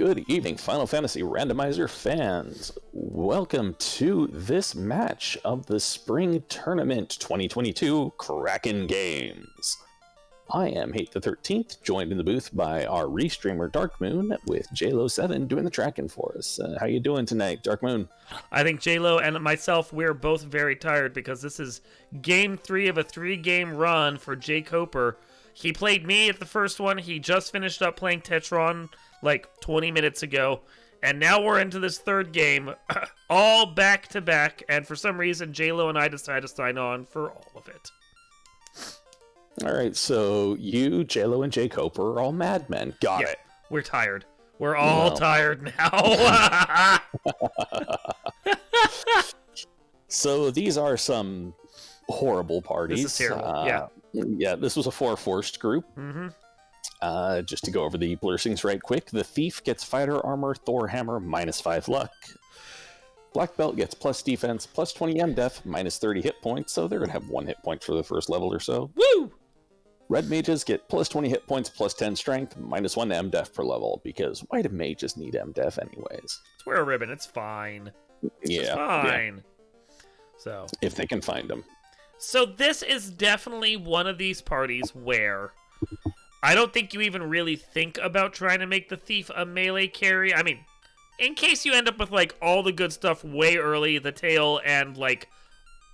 Good evening, Final Fantasy Randomizer fans. Welcome to this match of the Spring Tournament 2022 Kraken Games. I am Hate the 13th, joined in the booth by our restreamer Dark Moon, with JLo7 doing the tracking for us. How you doing tonight, Dark Moon? I think JLo and myself, we're both very tired because this is game 3 of a 3-game run for jkoper. He played me at the first one. He just finished up playing Tetron like 20 minutes ago. And now we're into this third game, all back to back. And for some reason, JLo and I decided to sign on for all of it. All right, so you, JLo, and jkoper are all madmen. Got it. We're tired. We're all tired now. So these are some horrible parties. This is terrible, Yeah, this was a 4-forced group. Mm-hmm. Just to go over the blessings right quick. The Thief gets Fighter Armor, Thor Hammer, -5 luck. Black Belt gets plus defense, plus 20 MDef, -30 hit points, so they're going to have 1 hit point for the first level or so. Woo! Red Mages get plus 20 hit points, plus 10 strength, -1 MDef per level, because why do Mages need MDef anyways? Just wear a ribbon, it's fine. It's fine. So, if they can find them. So this is definitely one of these parties where I don't think you even really think about trying to make the Thief a melee carry. I mean, in case you end up with, like, all the good stuff way early, the tail and, like,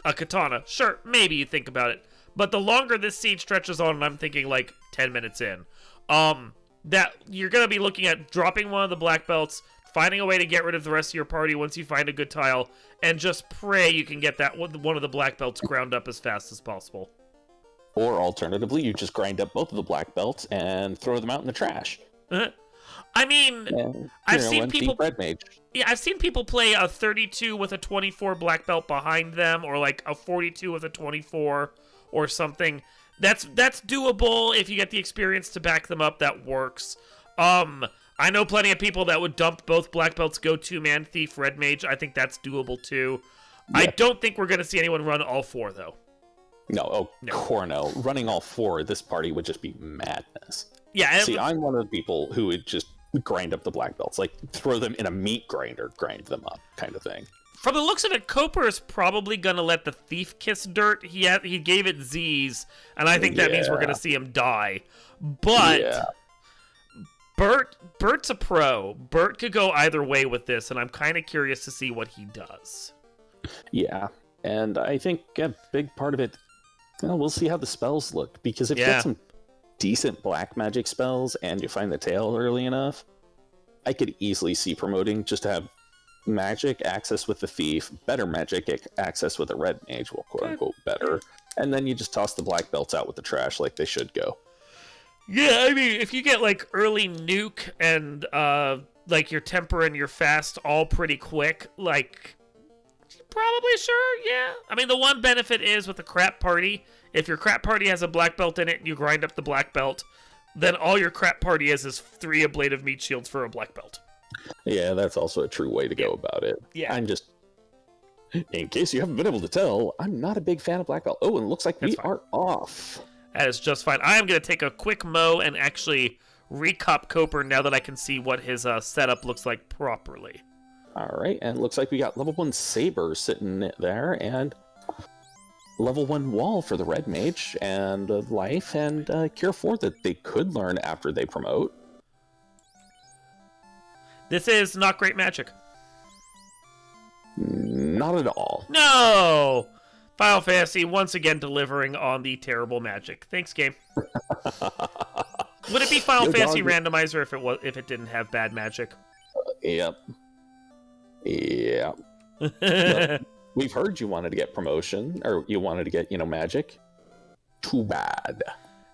a katana, sure, maybe you think about it. But the longer this siege stretches on, and I'm thinking, like, 10 minutes in, that you're going to be looking at dropping one of the black belts, finding a way to get rid of the rest of your party once you find a good tile, and just pray you can get that one of the black belts ground up as fast as possible. Or alternatively, you just grind up both of the black belts and throw them out in the trash. I mean, I've seen people. Red Mage. Yeah, I've seen people play a 32 with a 24 black belt behind them, or like a 42 with a 24, or something. That's doable if you get the experience to back them up. That works. I know plenty of people that would dump both black belts, go 2-man Thief, Red Mage. I think that's doable too. Yeah. I don't think we're going to see anyone run all 4 though. No, Corno. Running all 4 this party would just be madness. Yeah. See, I'm one of the people who would just grind up the black belts, like throw them in a meat grinder, grind them up, kind of thing. From the looks of it, Koper is probably going to let the Thief kiss dirt. He gave it Z's, and I think that means we're going to see him die. But Burt's a pro. Burt could go either way with this, and I'm kind of curious to see what he does. Yeah, and I think a big part of it, we'll see how the spells look, because if you get some decent black magic spells and you find the tail early enough, I could easily see promoting just to have magic access with the Thief, better magic access with the Red Mage, well, quote-unquote better, and then you just toss the black belts out with the trash like they should go. Yeah, I mean, if you get, like, early nuke and, like, your temper and your fast all pretty quick, like, probably sure, yeah. I mean, the one benefit is with a crap party, if your crap party has a black belt in it and you grind up the black belt, then all your crap party is 3 ablative meat shields for a black belt. Yeah, that's also a true way to go about it. Yeah. I'm just, in case you haven't been able to tell, I'm not a big fan of black belt. Oh, and it looks like we are off. That is just fine. I am going to take a quick mow and actually recop Koper now that I can see what his setup looks like properly. All right, and it looks like we got level 1 Saber sitting there, and level 1 Wall for the Red Mage, and Life, and Cure 4 that they could learn after they promote. This is not great magic. Not at all. No! Final Fantasy once again delivering on the terrible magic. Thanks, game. Would it be Final Fantasy Randomizer if it didn't have bad magic? Yep. Look, we've heard you wanted to get promotion, or you wanted to get, magic. Too bad.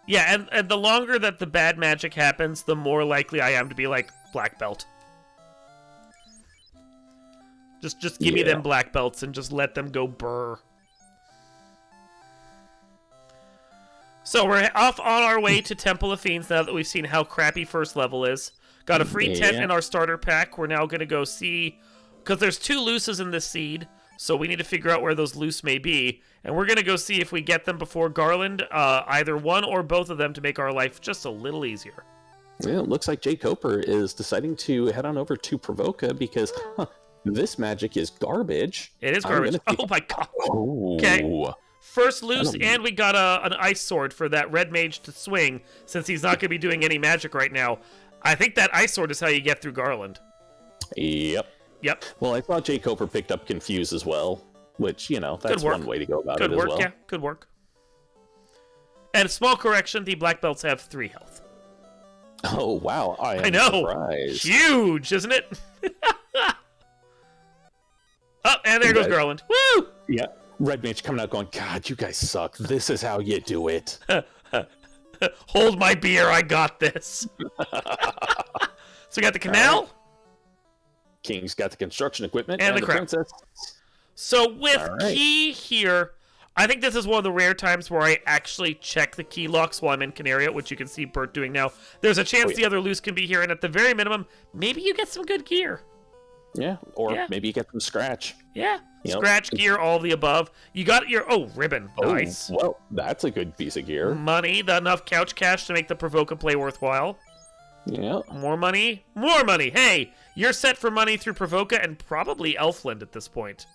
Yeah, and the longer that the bad magic happens, the more likely I am to be like, black belt. Just give me them black belts and just let them go burr. So we're off on our way to Temple of Fiends now that we've seen how crappy first level is. Got a free tent in our starter pack. We're now going to go see, because there's 2 looses in this seed, so we need to figure out where those loose may be. And we're going to go see if we get them before Garland, either one or both of them, to make our life just a little easier. Yeah, it looks like jkoper is deciding to head on over to Provoca because this magic is garbage. It is garbage. Oh my god. Okay. First loose, and we got an ice sword for that red mage to swing, since he's not going to be doing any magic right now. I think that ice sword is how you get through Garland. Yep. Well, I thought jkoper picked up Confuse as well, which, that's one way to go about it as well. Yeah, could work. And small correction, the black belts have 3 health. Oh, wow. I know. Surprised. Huge, isn't it? Oh, and there goes Garland. Woo! Yeah. Red Mage coming out going, God, you guys suck. This is how you do it. Hold my beer, I got this. So we got the canal. Right. King's got the construction equipment. And the princess. So with key here, I think this is one of the rare times where I actually check the key locks while I'm in Canaria, which you can see Burt doing now. There's a chance the other loose can be here, and at the very minimum, maybe you get some good gear. Yeah, or maybe you get some scratch. Yeah, scratch, gear, all of the above. You got your, ribbon. Nice. Well, that's a good piece of gear. Money, enough couch cash to make the Provoca play worthwhile. Yeah. More money. Hey, you're set for money through Provoca and probably Elfland at this point.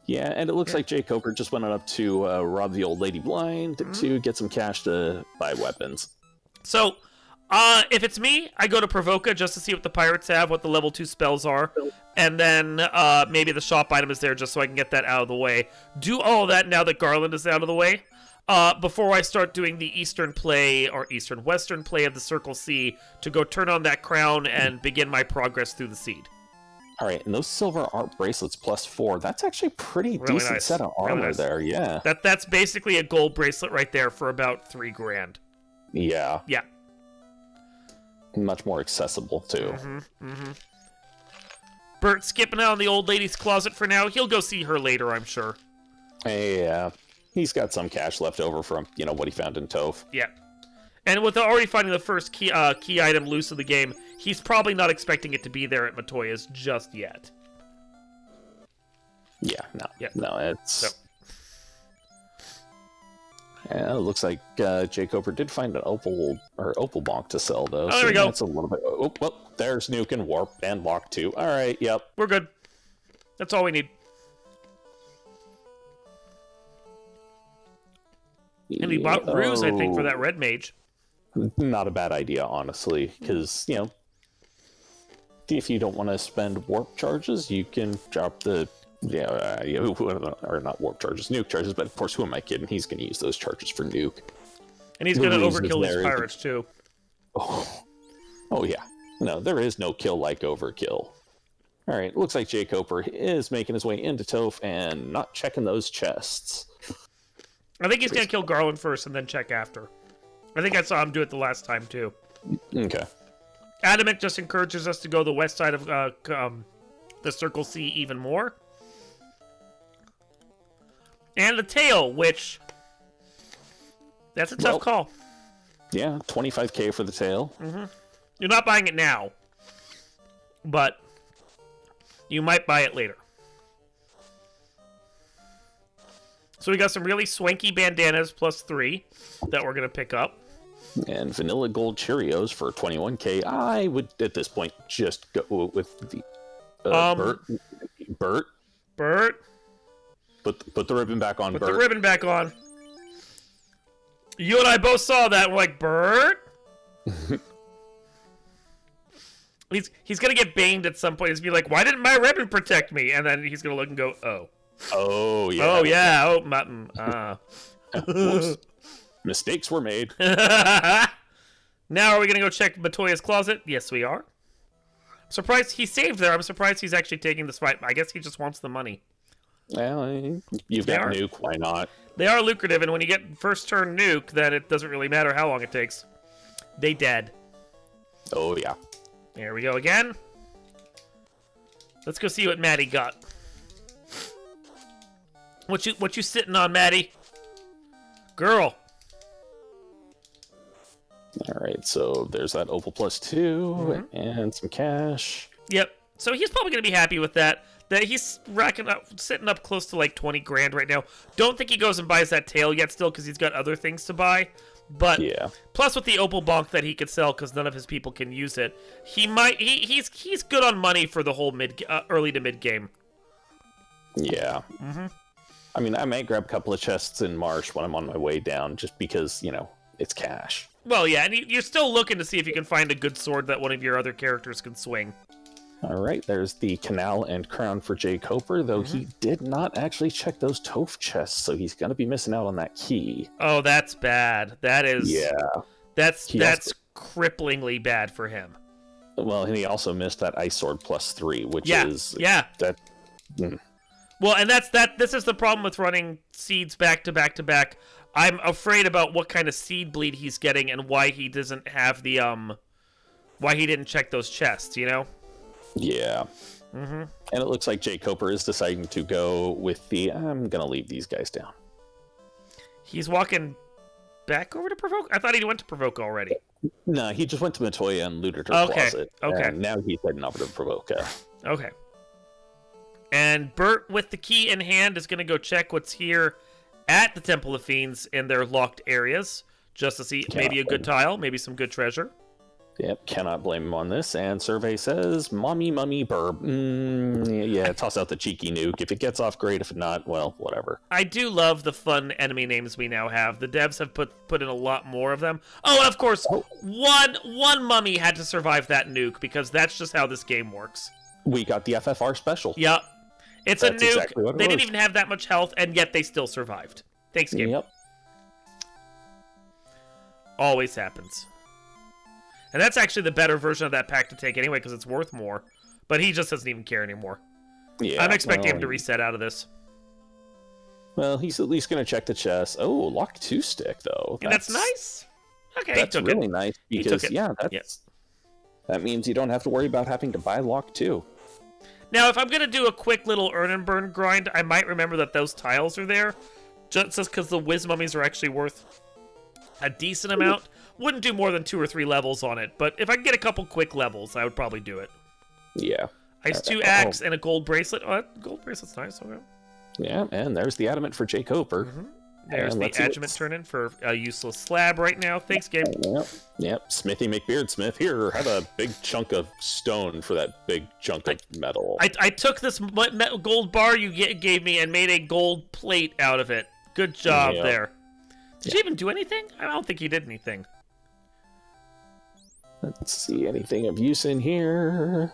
Yeah, and it looks like jkoper just went up to rob the old lady blind to get some cash to buy weapons. So, if it's me, I go to Provoca just to see what the pirates have, what the level 2 spells are, and then maybe the shop item is there just so I can get that out of the way. Do all that now that Garland is out of the way, before I start doing the eastern western play of the Circle C to go turn on that crown and begin my progress through the seed. All right, and those silver art bracelets +4, that's actually a pretty really decent set of armor there, yeah. That's basically a gold bracelet right there for about $3,000. Yeah. Yeah. Much more accessible, too. Burt skipping out on the old lady's closet for now. He'll go see her later, I'm sure. Yeah. He's got some cash left over from, what he found in Toph. Yeah. And with already finding the first key item loose of the game, he's probably not expecting it to be there at Matoya's just yet. Yeah, no, it's... Yeah, it looks like jkoper did find an opal bonk to sell, though. Oh, there we go. That's a little bit... Oh, well, there's Nuke and Warp and Lock 2. All right, yep. We're good. That's all we need. And he bought Ruse, I think, for that red mage. Not a bad idea, honestly, because, if you don't want to spend warp charges, you can drop the, or not warp charges, nuke charges, but of course, who am I kidding? He's going to use those charges for nuke. And he's going to overkill his pirates, too. Oh, yeah. No, there is no kill like overkill. All right, looks like jkoper is making his way into Toph and not checking those chests. I think he's going to kill Garland first and then check after. I think I saw him do it the last time, too. Okay. Adamant just encourages us to go the west side of the Circle C even more. And the tail, which... That's a tough call. Yeah, 25k for the tail. You're not buying it now. But you might buy it later. So we got some really swanky bandanas +3 that we're going to pick up. And vanilla gold Cheerios for 21k. I would, at this point, just go with the Burt. Put the ribbon back on, Burt. Put the ribbon back on. You and I both saw that. We're like, Burt? He's going to get banged at some point. He's going to be like, why didn't my ribbon protect me? And then he's going to look and go, oh. Oh, yeah. Oh, yeah. Whoops. Mistakes were made. Now are we going to go check Matoya's closet? Yes, we are. I'm surprised he saved there. I'm surprised he's actually taking this fight. I guess he just wants the money. Well, you've got nuke. Why not? They are lucrative, and when you get first turn nuke, then it doesn't really matter how long it takes. They dead. Oh, yeah. There we go again. Let's go see what Maddie got. What you sitting on, Maddie? Girl. All right, so there's that opal +2 and some cash. Yep. So he's probably going to be happy with that. That he's sitting up close to like 20 grand right now. Don't think he goes and buys that tail yet still because he's got other things to buy. But yeah. plus with the opal bonk that he could sell because none of his people can use it, he's good on money for the whole early to mid game. Yeah. Mm-hmm. I mean, I might grab a couple of chests in Marsh when I'm on my way down, just because, you know, it's cash. Well, yeah, and you're still looking to see if you can find a good sword that one of your other characters can swing. All right, there's the canal and crown for jkoper, though he did not actually check those Toph chests, so he's going to be missing out on that key. Oh, that's bad. That is... Yeah. That's cripplingly bad for him. Well, and he also missed that ice sword +3, which is... Yeah. That... Well, and this is the problem with running seeds back to back to back. I'm afraid about what kind of seed bleed he's getting and why he doesn't have the why he didn't check those chests, you know? Yeah. And it looks like jkoper is deciding to go with the I'm gonna leave these guys down. He's walking back over to Provoke? I thought he went to Provoke already. No, he just went to Matoya and looted her closet. Okay. And now he's heading over to Provoka. Okay. And Burt, with the key in hand, is going to go check what's here at the Temple of Fiends in their locked areas, just to see maybe a good tile, maybe some good treasure. Yep, cannot blame him on this. And survey says, mommy, burb. Yeah, toss out the cheeky nuke. If it gets off, great. If not, well, whatever. I do love the fun enemy names we now have. The devs have put in a lot more of them. Oh, and of course, one mummy had to survive that nuke, because that's just how this game works. We got the FFR special. Yep. It's a nuke. Exactly what it they was. Didn't even have that much health, and yet they still survived. Thanks, game. Yep. Always happens. And that's actually the better version of that pack to take anyway, because it's worth more. But he just doesn't even care anymore. Yeah. I'm expecting him to reset out of this. Well, he's at least going to check the chest. Oh, lock 2 stick, though. And that's nice. Okay, that's he took really it. nice, because, he took it. yeah, that means you don't have to worry about having to buy lock 2. Now, if I'm going to do a quick little earn and burn grind, I might remember that those tiles are there, just because the Wiz Mummies are actually worth a decent amount. Wouldn't do more than 2 or 3 levels on it, but if I can get a couple quick levels, I would probably do it. Yeah. Ice 2 axe and a gold bracelet. Oh, that gold bracelet's nice. Okay. Yeah, and there's the adamant for jkoper. There's the adjuvant turn-in for a useless slab right now. Thanks, game. Yep. Smithy McBeardsmith. Here, have a big chunk of stone for that big chunk of metal. I took this gold bar you gave me and made a gold plate out of it. Good job there. Did you even do anything? I don't think you did anything. Let's see, anything of use in here?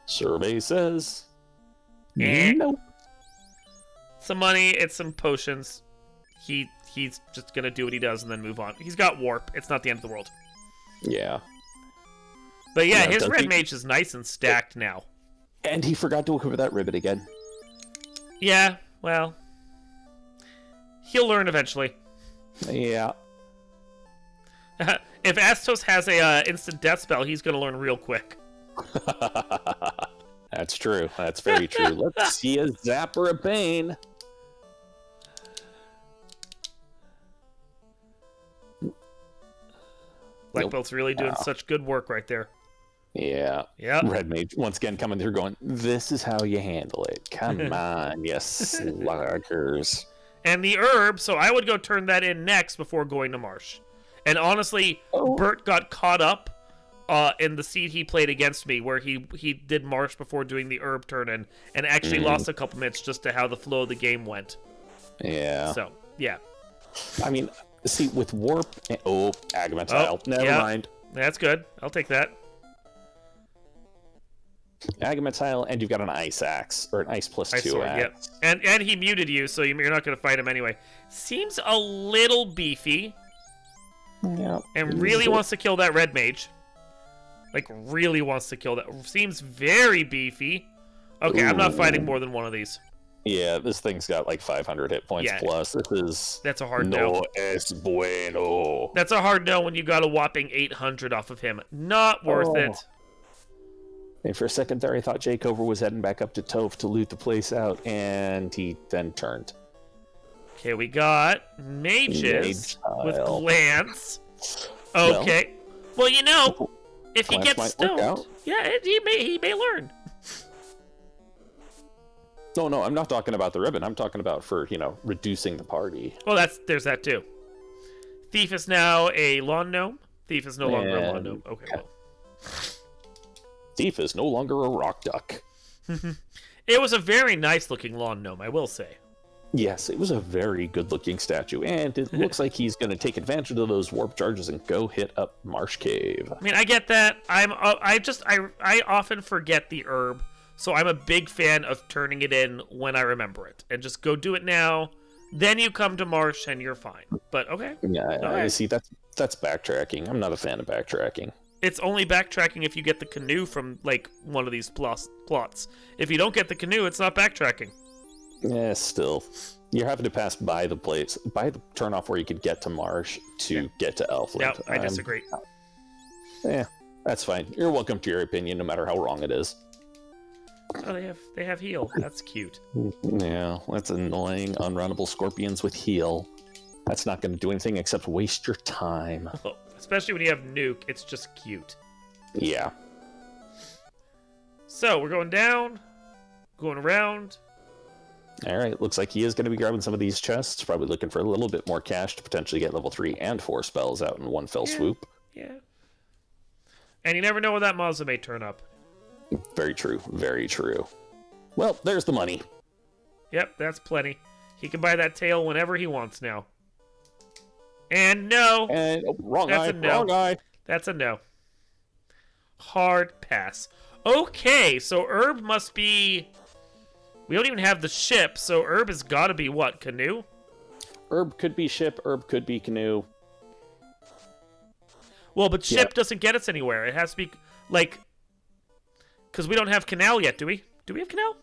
Survey says... Nope. Some money, it's some potions. He's just gonna do what he does and then move on. He's got warp. It's not the end of the world. Yeah. But yeah, his red mage is nice and stacked now. And he forgot to equip that ribbon again. Yeah, well... He'll learn eventually. Yeah. If Astos has a instant death spell, he's gonna learn real quick. That's true. That's very true. Let's see a Zapper of Bane. Black Belt's really doing such good work right there. Yeah. Yep. Red Mage, once again, coming through going, this is how you handle it. Come on, you sluggers. And the herb, so I would go turn that in next before going to Marsh. And honestly, Burt got caught up in the seed he played against me, where he did Marsh before doing the herb turn-in, and actually lost a couple minutes just to how the flow of the game went. Yeah. So, yeah. I mean, see, with Warp... Agamatile. Never mind. That's good. I'll take that. Agamatile, and you've got an Ice Axe, or an Ice plus Ice 2 sword, axe. Yep. And he muted you, so you're not going to fight him anyway. Seems a little beefy. Yeah. And really wants to kill that red mage. Like, really wants to kill that. Seems very beefy. Okay, I'm not fighting more than one of these. Yeah, this thing's got like 500 hit points plus. That's a hard no. No es bueno. That's a hard no when you got a whopping 800 off of him. Not worth it. And for a second there, I thought jkoper was heading back up to Toph to loot the place out, and he then turned. Okay, we got mages with glance. Okay. Well, you know, if he gets stoned, he may learn. No, I'm not talking about the ribbon. I'm talking about for, reducing the party. Well, there's that too. Thief is now a lawn gnome. Thief is no longer a lawn gnome. Okay, well. Thief is no longer a rock duck. It was a very nice looking lawn gnome, I will say. Yes, it was a very good looking statue, and it looks like he's going to take advantage of those warp charges and go hit up Marsh Cave. I mean, I get that. I often forget the herb, so I'm a big fan of turning it in when I remember it. And just go do it now, then you come to Marsh and you're fine. But okay. Yeah, I see, that's backtracking. I'm not a fan of backtracking. It's only backtracking if you get the canoe from, like, one of these plots. If you don't get the canoe, it's not backtracking. Yeah, still. You're having to pass by the place, by the turnoff where you could get to Marsh to get to Elfland. No, I disagree. Yeah, that's fine. You're welcome to your opinion, no matter how wrong it is. Oh, they have heal. That's cute. Yeah, that's annoying. Unrunnable scorpions with heal. That's not going to do anything except waste your time. Oh, especially when you have nuke, it's just cute. Yeah. So, we're going down, going around. Alright, looks like he is going to be grabbing some of these chests, probably looking for a little bit more cash to potentially get level 3 and 4 spells out in one fell swoop. Yeah. And you never know where that Mazda may turn up. Very true, very true. Well, there's the money. Yep, that's plenty. He can buy that tail whenever he wants now. And no. And wrong That's eye, a no. wrong eye. That's a no. Hard pass. Okay, so Herb must be... We don't even have the ship, so Herb has got to be what, canoe? Herb could be ship, Herb could be canoe. Well, but ship doesn't get us anywhere. It has to be, like... Because we don't have canal yet, do we? Do we have canal?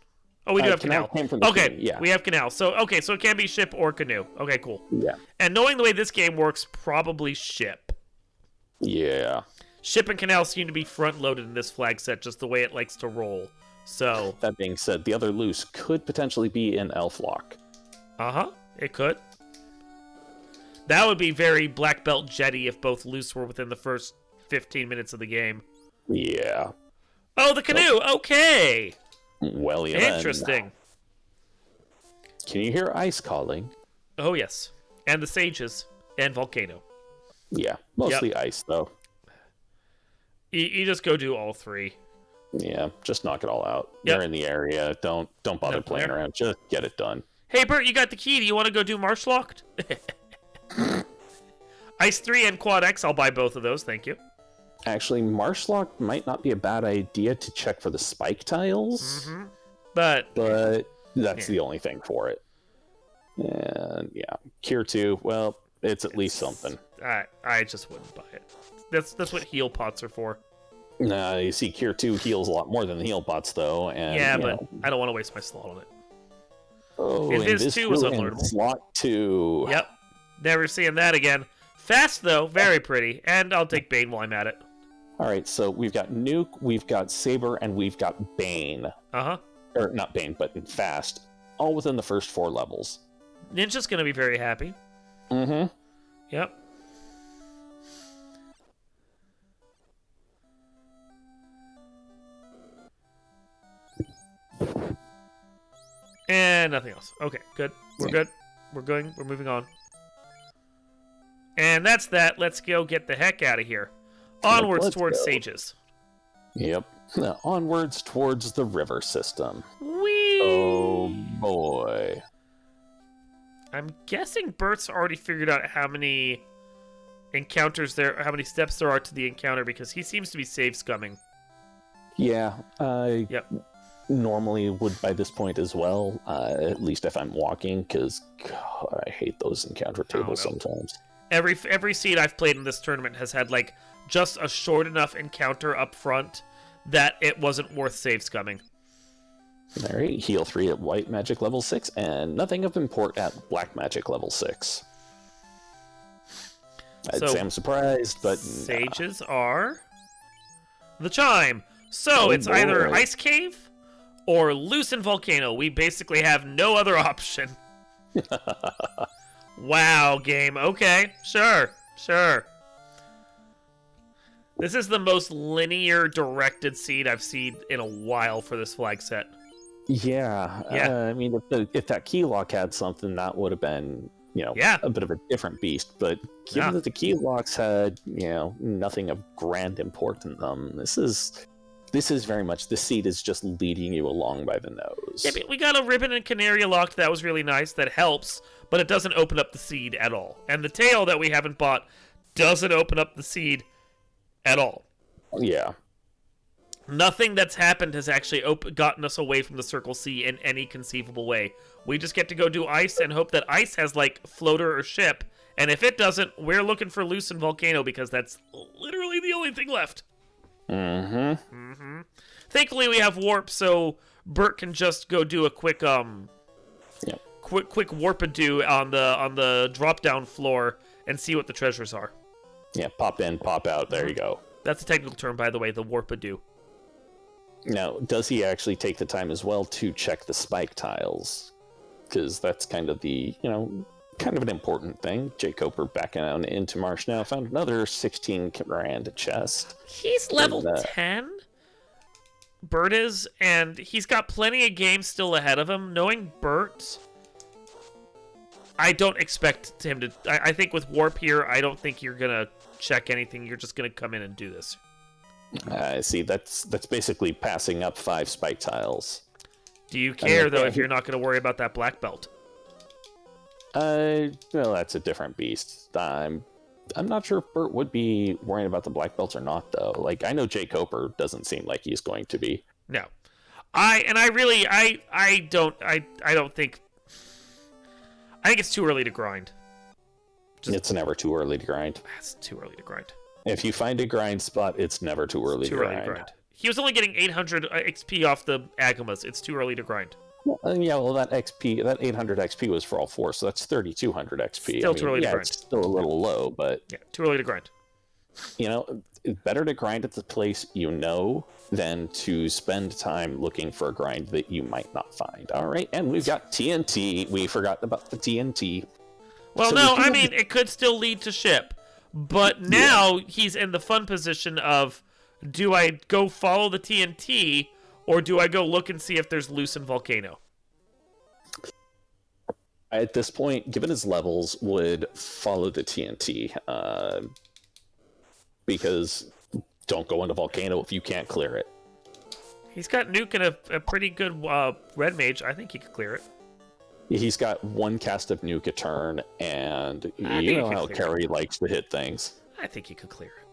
Oh, we do have canal. Came from the okay, canoe, yeah. We have canal. So it can be ship or canoe. Okay, cool. Yeah. And knowing the way this game works, probably ship. Yeah. Ship and canal seem to be front-loaded in this flag set, just the way it likes to roll. So that being said, the other loose could potentially be in Elflock. Uh-huh. It could. That would be very black belt jetty if both loose were within the first 15 minutes of the game. Yeah. Oh, the canoe! Okay! Well, yeah. Interesting. Can you hear ice calling? Oh, yes. And the sages. And volcano. Yeah. Mostly ice, though. You just go do all three. Yeah, just knock it all out. Yep. You're in the area. Don't bother playing around. Just get it done. Hey, Bert, you got the key. Do you want to go do Marsh Locked? Ice 3 and Quad X, I'll buy both of those. Thank you. Actually, Marshlock might not be a bad idea to check for the spike tiles. Mm-hmm. But that's the only thing for it. And yeah, Cure 2, well, it's at least something. I just wouldn't buy it. That's what heal pots are for. Nah, you see, Cure 2 heals a lot more than the heal pots, though. And, yeah, but I don't want to waste my slot on it. Oh, Invis 2 was unlearnable. Slot 2. Yep. Never seeing that again. Fast, though. Very pretty. And I'll take Bane while I'm at it. All right, so we've got Nuke, we've got Saber, and we've got Bane. Uh-huh. Or not Bane, but Fast. All within the first 4 levels. Ninja's going to be very happy. Mm-hmm. Yep. And nothing else. Okay, good. We're good. We're going. We're moving on. And that's that. Let's go get the heck out of here. Onwards towards Sages. Yep. Onwards towards the river system. Whee! Oh, boy. I'm guessing Bert's already figured out how many encounters there, how many steps there are to the encounter, because he seems to be save scumming. Yeah, Yep. normally would by this point as well, at least if I'm walking, because I hate those encounter tables sometimes. Every seed I've played in this tournament has had, like, just a short enough encounter up front that it wasn't worth save scumming. Alright, heal 3 at white magic level 6, and nothing of import at black magic level 6. I'd say I'm surprised, but Sages are the Chime. So it's either Ice Cave or Loosen Volcano. We basically have no other option. Wow, game. Okay, sure. This is the most linear directed seed I've seen in a while for this flag set. Yeah. I mean, if that key lock had something, that would have been a bit of a different beast. But given that the key locks had, nothing of grand import in them, this is very much, the seed is just leading you along by the nose. Yeah, we got a ribbon and canary locked. That was really nice. That helps, but it doesn't open up the seed at all. And the tail that we haven't bought doesn't open up the seed at all. Yeah. Nothing that's happened has actually gotten us away from the Circle C in any conceivable way. We just get to go do ice and hope that ice has, like, floater or ship. And if it doesn't, we're looking for loose and volcano, because that's literally the only thing left. Thankfully, we have warp, so Burt can just go do a quick quick warp-a-do on the drop-down floor and see what the treasures are. Yeah, pop in, pop out. There you go. That's a technical term, by the way, the warp-a-do. Now, does he actually take the time as well to check the spike tiles? Because that's kind of the, kind of an important thing. jkoper backing out into Marsh now found another 16 grand chest. He's level 10. Burt is, and he's got plenty of games still ahead of him. Knowing Burt, I don't expect him to... I think with Warp here, I don't think you're going to check anything. You're just going to come in and do this. I see. That's basically passing up 5 spike tiles. Do you care, though, if you're not going to worry about that black belt? Well, that's a different beast. I'm not sure if Burt would be worrying about the black belts or not, though. Like, I know jkoper doesn't seem like he's going to be. No. I don't think... I think it's too early to grind. It's never too early to grind. It's too early to grind. If you find a grind spot, it's never too early to grind. He was only getting 800 XP off the Agamas. It's too early to grind. Well, that 800 XP was for all 4, so that's 3,200 XP. Still too early to grind. It's still a little low, but... Yeah, too early to grind. It's better to grind at the place than to spend time looking for a grind that you might not find. All right, and we've got TNT. We forgot about the TNT. Well, it could still lead to ship. But now he's in the fun position of, do I go follow the TNT, or do I go look and see if there's loose in volcano? At this point, given his levels, would follow the TNT. Because don't go into volcano if you can't clear it. He's got nuke and a pretty good red mage. I think he could clear it. He's got 1 cast of nuke a turn, and you know how Carrie likes to hit things. I think he could clear it.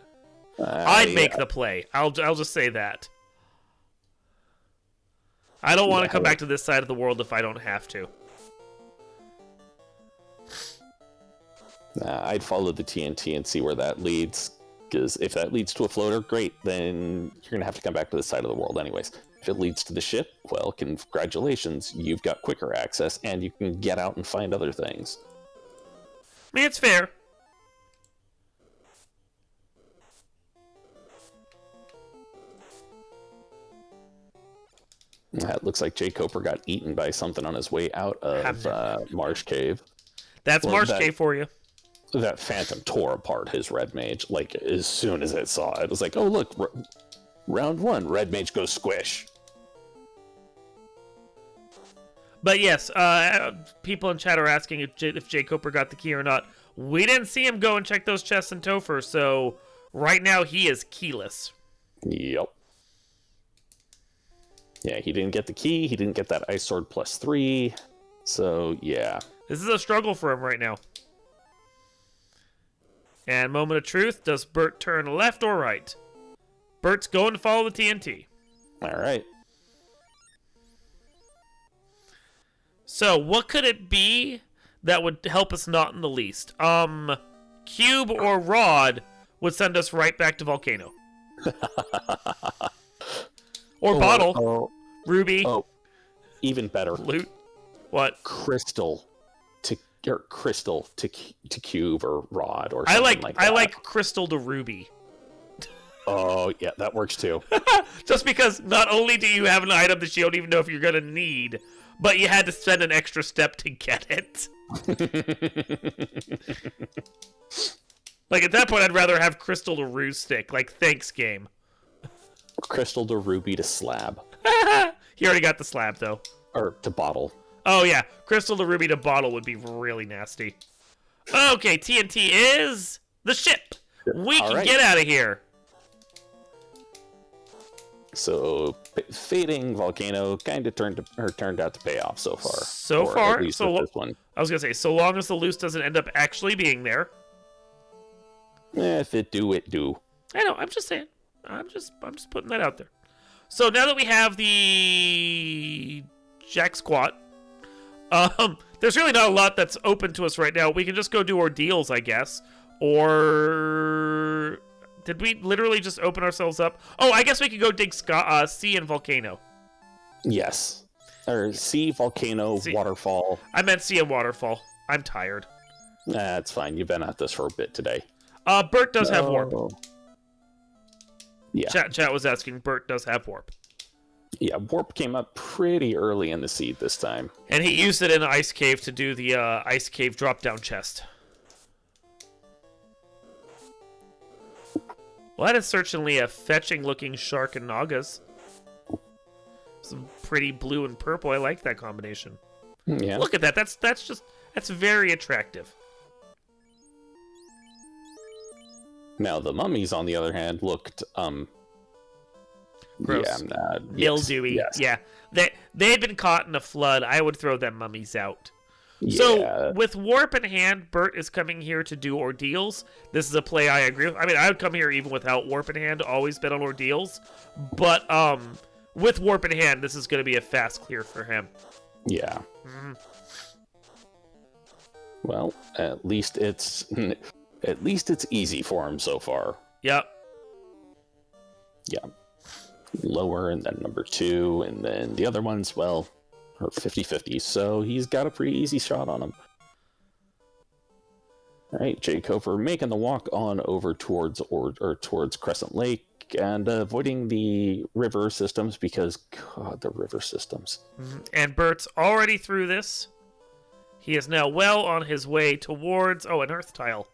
I'd make the play. I'll just say that. I don't want to come back to this side of the world if I don't have to. I'd follow the TNT and see where that leads. Because if that leads to a floater, great. Then you're going to have to come back to this side of the world anyways. If it leads to the ship, well, congratulations. You've got quicker access, and you can get out and find other things. I mean, it's fair. That looks like jkoper got eaten by something on his way out of Marsh Cave. That's Marsh Cave for you. That phantom tore apart his red mage, like, as soon as it saw it. It was like, oh, look, round 1, red mage goes squish. But yes, people in chat are asking if jkoper got the key or not. We didn't see him go and check those chests in Topher, so right now he is keyless. Yep. Yeah, he didn't get the key. He didn't get that ice sword +3. So, yeah. This is a struggle for him right now. And moment of truth, does Burt turn left or right? Burt's going to follow the TNT. All right. So, what could it be that would help us not in the least? Cube or Rod would send us right back to Volcano. Or Bottle. Ruby. Oh, even better. Loot. What? Crystal to Cube or Rod or something like that. I like Crystal to Ruby. Oh, yeah, that works too. Just because not only do you have an item that you don't even know if you're going to need, but you had to spend an extra step to get it. Like, at that point, I'd rather have Crystal to Rue stick. Like, thanks, game. Crystal to Ruby to Slab. He already got the slab, though. Or to Bottle. Oh, yeah. Crystal to Ruby to Bottle would be really nasty. Okay, TNT is the ship. We can get out of here. So, fading volcano kind of turned out to pay off so far. So far, at least with this one. I was gonna say, so long as the loose doesn't end up actually being there. If it do, it do. I know. I'm just saying. I'm just putting that out there. So now that we have the Jack Squat, there's really not a lot that's open to us right now. We can just go do Ordeals, I guess, or. Did we literally just open ourselves up? Oh, I guess we could go dig sea and volcano. Yes. Or sea, volcano, waterfall. I meant sea and waterfall. I'm tired. That's fine. You've been at this for a bit today. Burt does have warp. Yeah. Chat was asking. Burt does have warp. Yeah, warp came up pretty early in the seed this time. And he used it in Ice Cave to do the Ice Cave drop-down chest. Well, that is certainly a fetching-looking shark and Nagas. Some pretty blue and purple. I like that combination. Yeah. Look at that. That's very attractive. Now the mummies, on the other hand, looked gross. Yeah, mildewy. Yes. Yeah, they had been caught in a flood. I would throw them mummies out. Yeah. So, with warp in hand, Burt is coming here to do Ordeals. This is a play I agree with. I mean, I would come here even without warp in hand, always been on Ordeals. But, with warp in hand, this is going to be a fast clear for him. Yeah. Mm-hmm. Well, at least it's easy for him so far. Yep. Yeah. Lower, and then number 2, and then the other ones, well, are 50-50, so he's got a pretty easy shot on him. All right, jkoper making the walk on over towards Crescent Lake and avoiding the river systems because, God, the river systems. Mm-hmm. And Burt's already through this. He is now well on his way towards... Oh, an earth tile.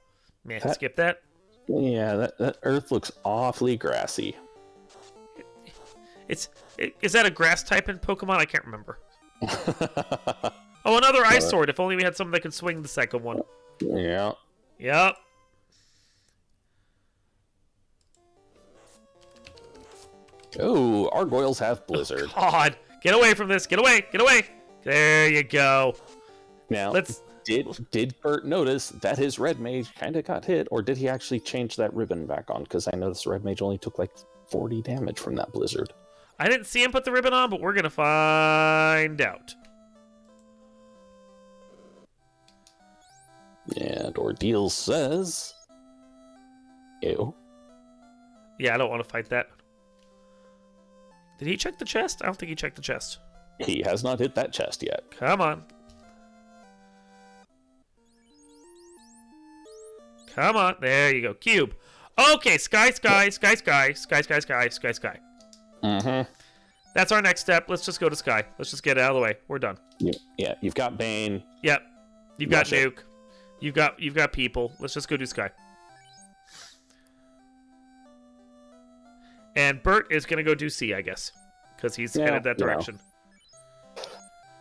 Man, skip that. Yeah, that earth looks awfully grassy. Is that a grass type in Pokemon? I can't remember. Oh, another ice sword. If only we had something that could swing the second one. Yeah. Yep. Oh, Argoyles have Blizzard. Oh, God. Get away from this. Get away. Get away. There you go. Now, did Burt notice that his red mage kind of got hit, or did he actually change that ribbon back on? Because I noticed red mage only took like 40 damage from that blizzard. I didn't see him put the ribbon on, but we're going to find out. And Ordeals says... Ew. Yeah, I don't want to fight that. Did he check the chest? I don't think he checked the chest. He has not hit that chest yet. Come on. Come on. There you go. Cube. Okay, sky. Mm-hmm. That's our next step. Let's just go to sky. Let's just get it out of the way. We're done. Yeah, you've got Bane. Yep. You've got Nuke. You've got people. Let's just go do sky. And Burt is gonna go do sea, I guess, because he's headed that direction.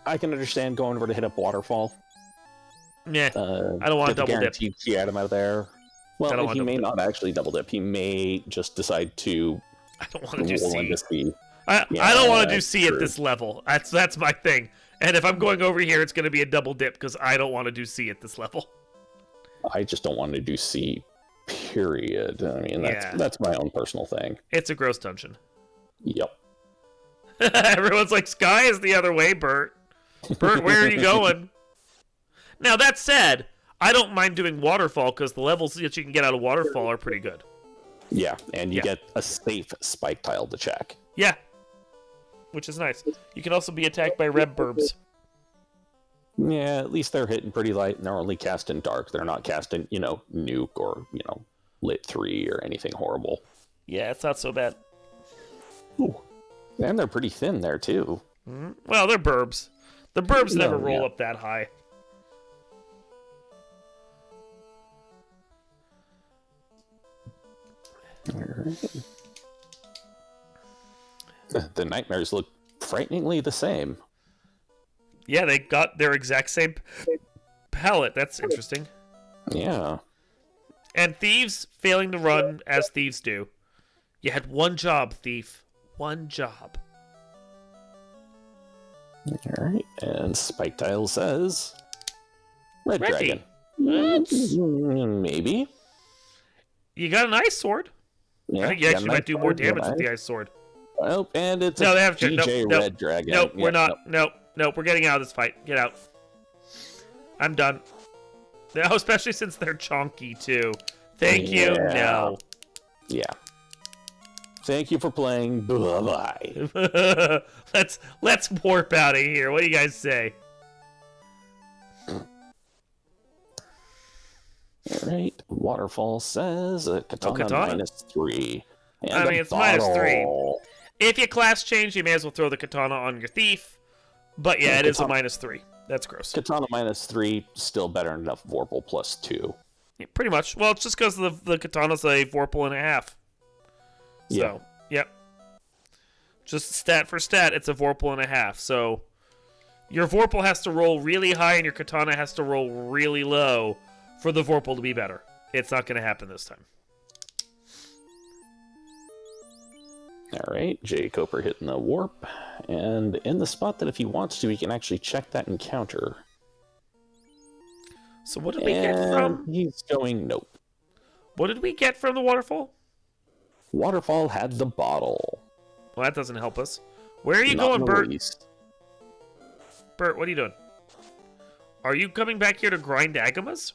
I can understand going over to hit up waterfall. Yeah, I don't want to double dip. He had him out of there. Well, he may not actually double dip. He may just decide to. I don't want to do sea. I Yeah, don't want to do sea at this level. That's my thing. And if I'm going over here, it's going to be a double dip because I don't want to do sea at this level. I just don't want to do sea. Period. I mean, that's my own personal thing. It's a gross dungeon. Yep. Everyone's like, sky is the other way, Burt. Burt, where are you going? Now, that said, I don't mind doing waterfall because the levels that you can get out of waterfall are pretty good. Yeah, and you get a safe spike tile to check. Yeah. Which is nice. You can also be attacked by red burbs. Yeah, at least they're hitting pretty light and they're only casting dark. They're not casting, nuke or, lit 3 or anything horrible. Yeah, it's not so bad. Ooh. And they're pretty thin there, too. Mm-hmm. Well, they're burbs. The burbs never roll up that high. Alright. The nightmares look frighteningly the same. Yeah, they got their exact same palette. That's interesting. Yeah. And thieves failing to run as thieves do. You had one job, thief. One job. Alright, and Spike Tile says... Red Ready. Dragon. Maybe. You got an ice sword. Yeah, I think you actually might do more damage with the ice sword. Oh, and it's No, a they have DJ nope, Red Dragon. Nope, Yeah, we're not. Nope, we're getting out of this fight. Get out. I'm done. No, especially since they're chonky, too. Thank you, no. Yeah. Thank you for playing. Bye-bye. Let's warp out of here. What do you guys say? Alright, Waterfall says a katana, -3. And I mean, it's bottle. -3. If you class change, you may as well throw the katana on your thief. But yeah, it is a -3. That's gross. Katana -3, still better than enough Vorpal +2. Yeah, pretty much. Well, it's just because the katana's a Vorpal and a half. So, yep. Just stat for stat, it's a Vorpal and a half. So, your Vorpal has to roll really high and your katana has to roll really low for the Vorpal to be better. It's not going to happen this time. Alright, jkoper hitting the warp. And in the spot that if he wants to, he can actually check that encounter. So what did we get from... He's going nope. What did we get from the waterfall? Waterfall had the bottle. Well, that doesn't help us. Where are you going, Burt? Burt, what are you doing? Are you coming back here to grind Agamas?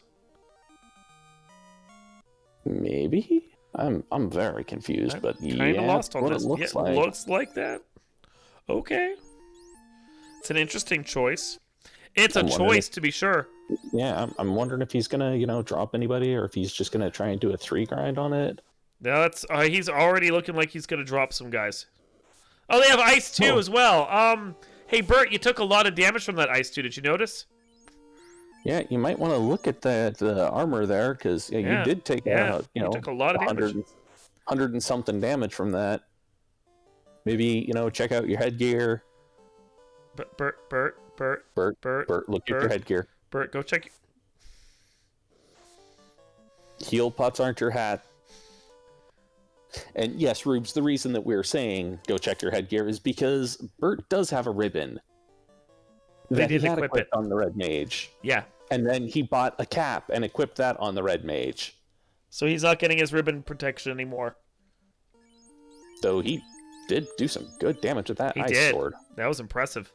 Maybe? I'm very confused, but kind of lost on this. Looks looks like that. Okay. It's an interesting choice. It's a choice, to be sure. Yeah, I'm wondering if he's gonna, drop anybody, or if he's just gonna try and do a 3 grind on it. No, that's he's already looking like he's gonna drop some guys. Oh, they have ice too as well. Hey Burt, you took a lot of damage from that ice too. Did you notice? Yeah, you might want to look at the armor there, because you did take out, took a lot of damage. 100 and something damage from that. Maybe, check out your headgear. Burt, look at your headgear. Burt, go check. Heal pots aren't your hat. And yes, Rubes, the reason that we're saying go check your headgear is because Burt does have a ribbon that he had equipped on the Red Mage. Yeah. And then he bought a cap and equipped that on the Red Mage. So he's not getting his ribbon protection anymore. Though he did do some good damage with that ice sword. That was impressive.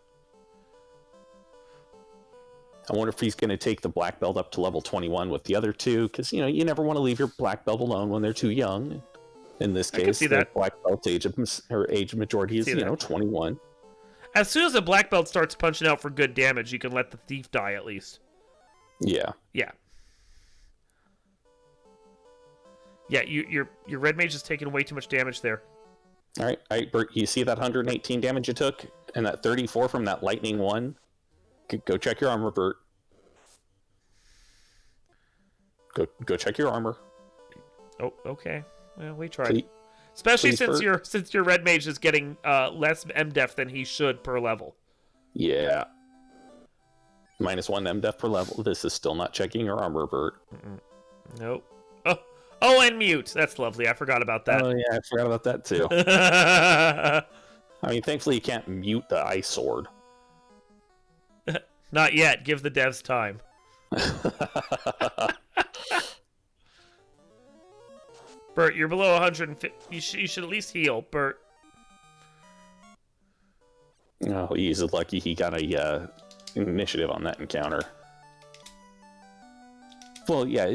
I wonder if he's going to take the black belt up to level 21 with the other two, because, you never want to leave your black belt alone when they're too young. In this case, the black belt age of majority is, 21. As soon as a black belt starts punching out for good damage, you can let the thief die at least. Yeah. Yeah. Yeah, your red mage is taking way too much damage there. All right, Burt, you see that 118 damage you took, and that 34 from that lightning one? Go check your armor, Burt. Go check your armor. Oh, okay. Well, we tried. Especially since your red mage is getting less MDef than he should per level. Yeah. -1 MDef per level. This is still not checking your armor, Burt. Nope. Oh, and mute. That's lovely. I forgot about that. Oh, yeah, I forgot about that, too. I mean, thankfully you can't mute the ice sword. Not yet. Give the devs time. Burt, you're below 150. You should at least heal, Burt. Oh, he's lucky he got a initiative on that encounter. Well, yeah,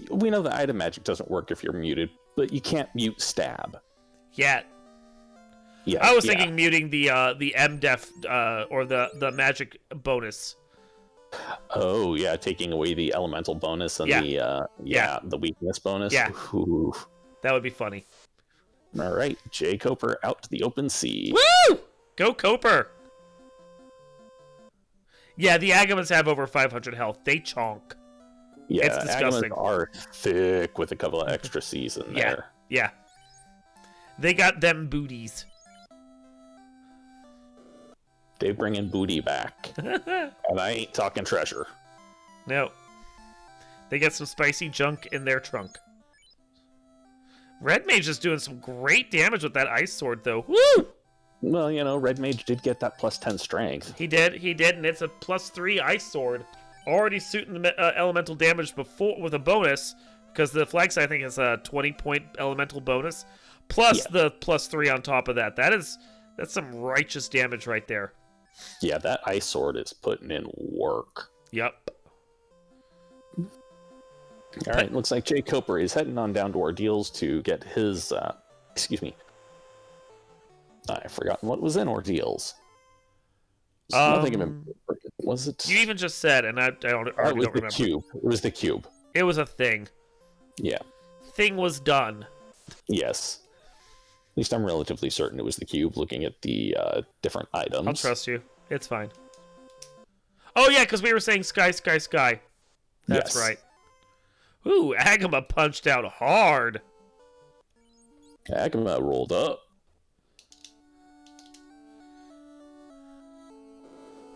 we know the item magic doesn't work if you're muted, but you can't mute stab. Yet. Yeah, I was thinking muting the MDef or the magic bonus. Oh yeah, taking away the elemental bonus and the weakness bonus. Yeah. Ooh. That would be funny. All right, jkoper out to the open sea. Woo! Go Coper! Yeah, the Agamas have over 500 health. They chonk. Yeah, it's disgusting. Agamas are thick with a couple of extra C's in there. Yeah. They got them booties. They bringing booty back. And I ain't talking treasure. No. They get some spicy junk in their trunk. Red Mage is doing some great damage with that ice sword, though. Woo! Well, you know, Red Mage did get that plus 10 strength. He did, and it's a plus 3 ice sword. Already suiting the elemental damage before with a bonus, because the flag side, I think, has a 20-point elemental bonus, plus the plus 3 on top of that. That's some righteous damage right there. Yeah, that ice sword is putting in work. Yep. All right, looks like jkoper is heading on down to Ordeals to get his, excuse me. I've forgotten what was in Ordeals. Nothing was it? You even just said, and I don't remember. Cube. It was the cube. It was a thing. Yeah. Thing was done. Yes. At least I'm relatively certain it was the cube, looking at the different items. I'll trust you. It's fine. Oh, yeah, because we were saying sky, sky, sky. That's right. Ooh, Agama punched out hard. Agama rolled up.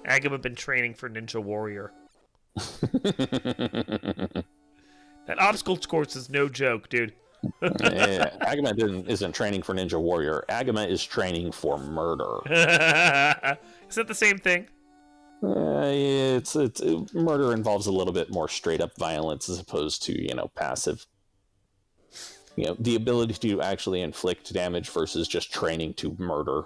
Agama been training for Ninja Warrior. That obstacle course is no joke, dude. Yeah, Agama isn't training for Ninja Warrior. Agama is training for murder. Is it the same thing? It's murder involves a little bit more straight up violence as opposed to, passive. The ability to actually inflict damage versus just training to murder.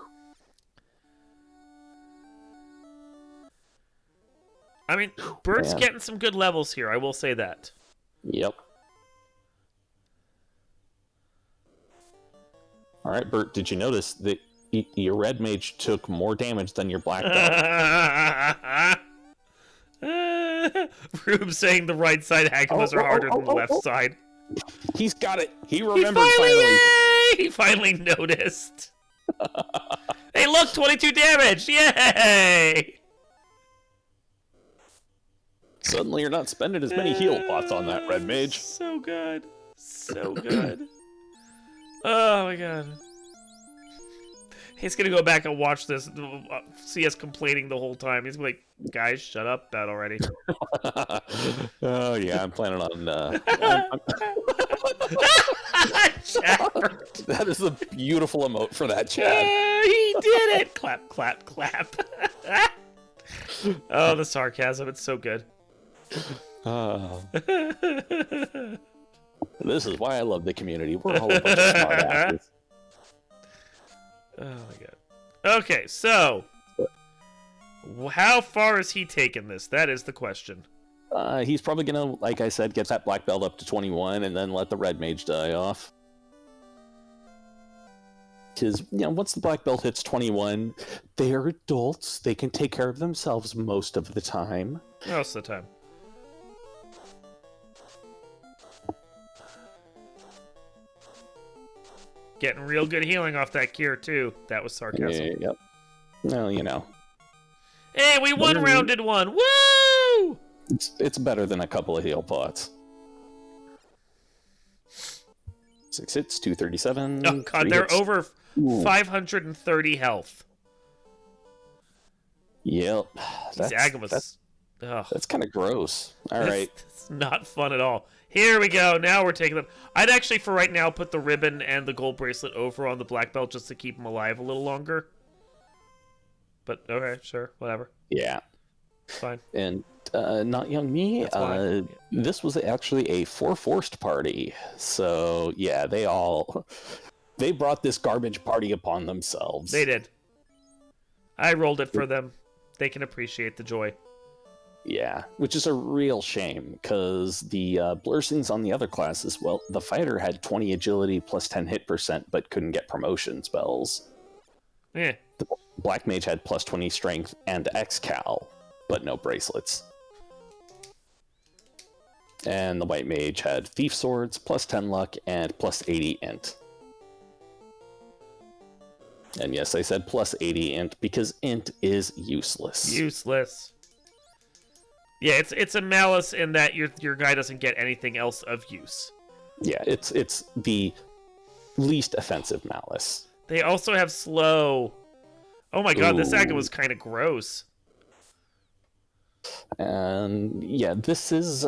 I mean, Bert's getting some good levels here, I will say that. Yep. Alright, Bert, did you notice that your red mage took more damage than your black belt? Rube saying the right side Agamas are harder than the left side. He's got it. He remembered finally. He finally noticed. Hey, look, 22 damage. Yay! Suddenly you're not spending as many heal pots on that red mage. So good. So good. Oh my god. He's gonna go back and watch this, see us complaining the whole time. He's like, guys, shut up that already. Oh yeah, I'm planning on... That is a beautiful emote for that chat. He did it! Clap, clap, clap. Oh, the sarcasm, it's so good. This is why I love the community. We're all a bunch of smart asses. Oh my god. Okay, so how far is he taking this? That is the question. He's probably gonna, like I said, get that black belt up to 21 and then let the red mage die off. Because, once the black belt hits 21, they're adults. They can take care of themselves most of the time. Most of the time. Getting real good healing off that cure, too. That was sarcasm. Yeah, yep. Well, Hey, we one-rounded one! Woo! It's better than a couple of heal pots. 6 hits, 237. Oh, God, they're over 530 health. Yep. That's kind of gross. All right. It's not fun at all. Here we go. Now we're taking them. I'd actually, for right now, put the ribbon and the gold bracelet over on the black belt just to keep them alive a little longer. But, okay, sure, whatever. Yeah. Fine. And not young me, this was actually a 4-forced party. So, yeah, they brought this garbage party upon themselves. They did. I rolled it for them. They can appreciate the joy. Yeah, which is a real shame, because the Blursings on the other classes, well, the fighter had 20 agility plus 10 hit percent, but couldn't get promotion spells. Yeah. The black mage had plus 20 strength and X-Cal, but no bracelets. And the white mage had thief swords, plus 10 luck, and plus 80 int. And yes, I said plus 80 int, because int is useless. Useless. Yeah, it's a malice in that your guy doesn't get anything else of use. Yeah, it's the least offensive malice. They also have slow. Oh my god, this Ooh. Aga was kind of gross. And yeah, this is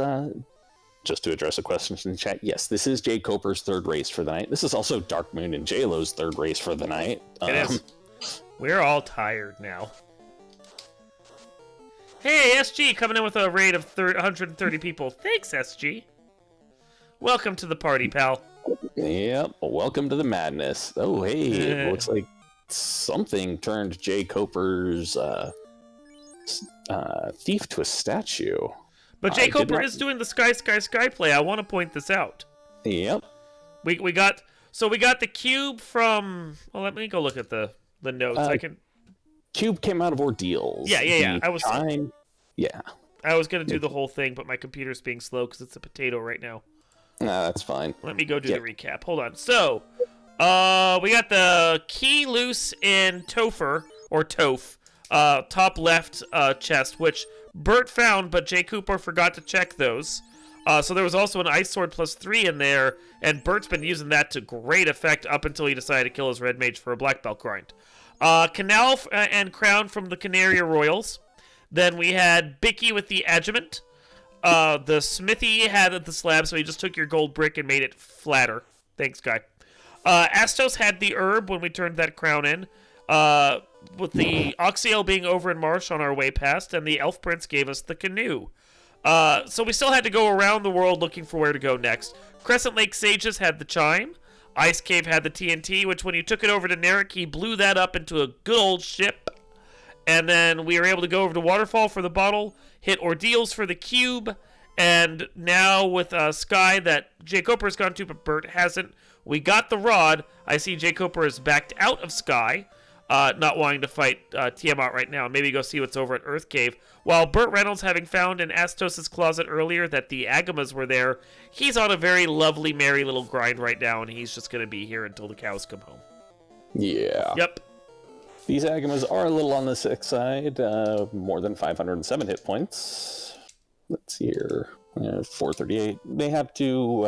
just to address a question in the chat, yes, this is jkoper's third race for the night. This is also Dark Moon and JLo's third race for the night. It is. We're all tired now. Hey, SG, coming in with a raid of 130 people. Thanks, SG. Welcome to the party, pal. Yep, welcome to the madness. Oh, hey, it looks like something turned jkoper's thief to a statue. But jkoper is doing the sky play. I want to point this out. Yep. We got the cube from. Well, let me go look at the notes. Cube came out of Ordeals. Yeah. I was gonna do the whole thing, but my computer's being slow because it's a potato right now. Nah, that's fine. Let me go do the recap. Hold on. So, we got the key loose in Topher or Toph, top left chest, which Burt found, but jkoper forgot to check those. So there was also an Ice Sword +3 in there, and Burt's been using that to great effect up until he decided to kill his Red Mage for a Black Belt grind. Canal and Crown from the Canaria Royals. Then we had Bicky with the Adjuvant. The Smithy had the slab, so he just took your gold brick and made it flatter. Thanks, guy. Astos had the herb when we turned that crown in. With the Oxyel being over in Marsh on our way past, and the Elf Prince gave us the canoe. So we still had to go around the world looking for where to go next. Crescent Lake Sages had the chime. Ice Cave had the TNT, which when you took it over to Narek, he blew that up into a good old ship. And then we were able to go over to Waterfall for the bottle, hit Ordeals for the cube, and now with Sky that jkoper's gone to, but Burt hasn't. We got the rod. I see jkoper is backed out of Sky, not wanting to fight Tiamat right now. Maybe go see what's over at Earth Cave. While BurtReynoldz, having found in Astos' closet earlier that the Agamas were there, he's on a very lovely, merry little grind right now, and he's just going to be here until the cows come home. Yeah. Yep. These Agamas are a little on the sick side, more than 507 hit points. Let's see here, 438. They have to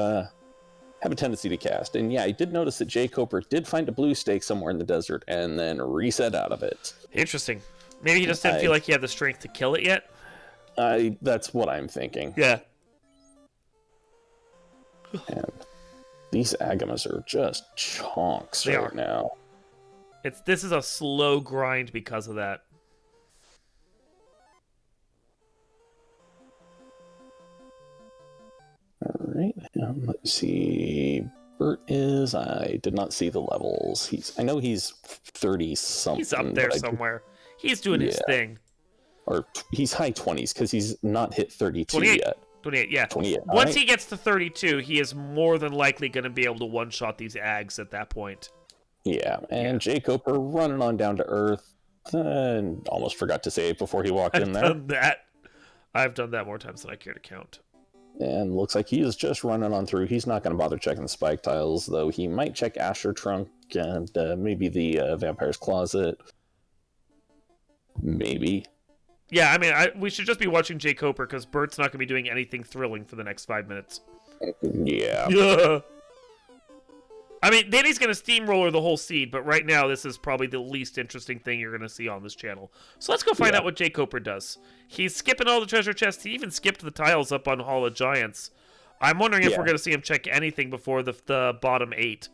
have a tendency to cast. And yeah, I did notice that jkoper did find a blue stake somewhere in the desert and then reset out of it. Interesting. Maybe he just didn't feel like he had the strength to kill it yet? That's what I'm thinking. Yeah. And these Agamas are just chonks right now. This is a slow grind because of that. All right, let's see. Burt is. I did not see the levels. I know he's 30 something. He's up there somewhere. He's doing his thing. Or he's high 20s because he's not hit 32 yet. 28, yeah. 28. Once he gets to 32, he is more than likely going to be able to one-shot these Ags at that point. Yeah, and jkoper running on down to Earth. And almost forgot to save before he walked in there. I've done that more times than I care to count. And looks like he is just running on through. He's not going to bother checking the spike tiles, though he might check Asher Trunk and maybe the Vampire's Closet. Maybe. Yeah, I mean, we should just be watching jkoper because Burt's not going to be doing anything thrilling for the next 5 minutes. Yeah. I mean, then he's going to steamroller the whole seed, but right now this is probably the least interesting thing you're going to see on this channel. So let's go find out what jkoper does. He's skipping all the treasure chests. He even skipped the tiles up on Hall of Giants. I'm wondering if we're going to see him check anything before the bottom 8.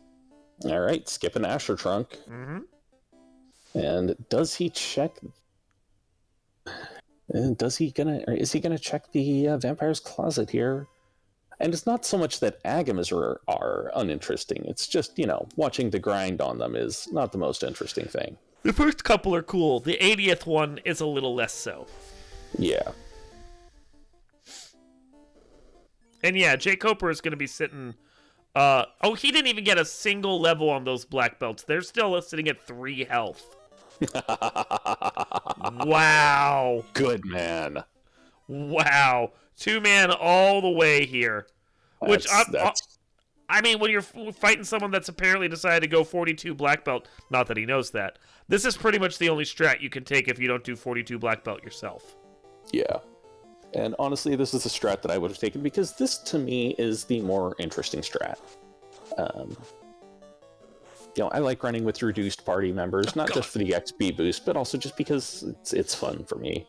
All right, skipping Asher Trunk. Mm-hmm. And does he check... is he gonna check the Vampire's Closet here? And it's not so much that Agamas are uninteresting. It's just, watching the grind on them is not the most interesting thing. The first couple are cool. The 80th one is a little less so. Yeah. And yeah, jkoper is going to be sitting... he didn't even get a single level on those black belts. They're still sitting at 3 health. Wow. Good man. Wow. 2-man all the way here. I mean, when you're fighting someone that's apparently decided to go 42 black belt, not that he knows that, this is pretty much the only strat you can take if you don't do 42 black belt yourself. Yeah. And honestly, this is a strat that I would have taken because this, to me, is the more interesting strat. I like running with reduced party members, not just for the XP boost, but also just because it's fun for me.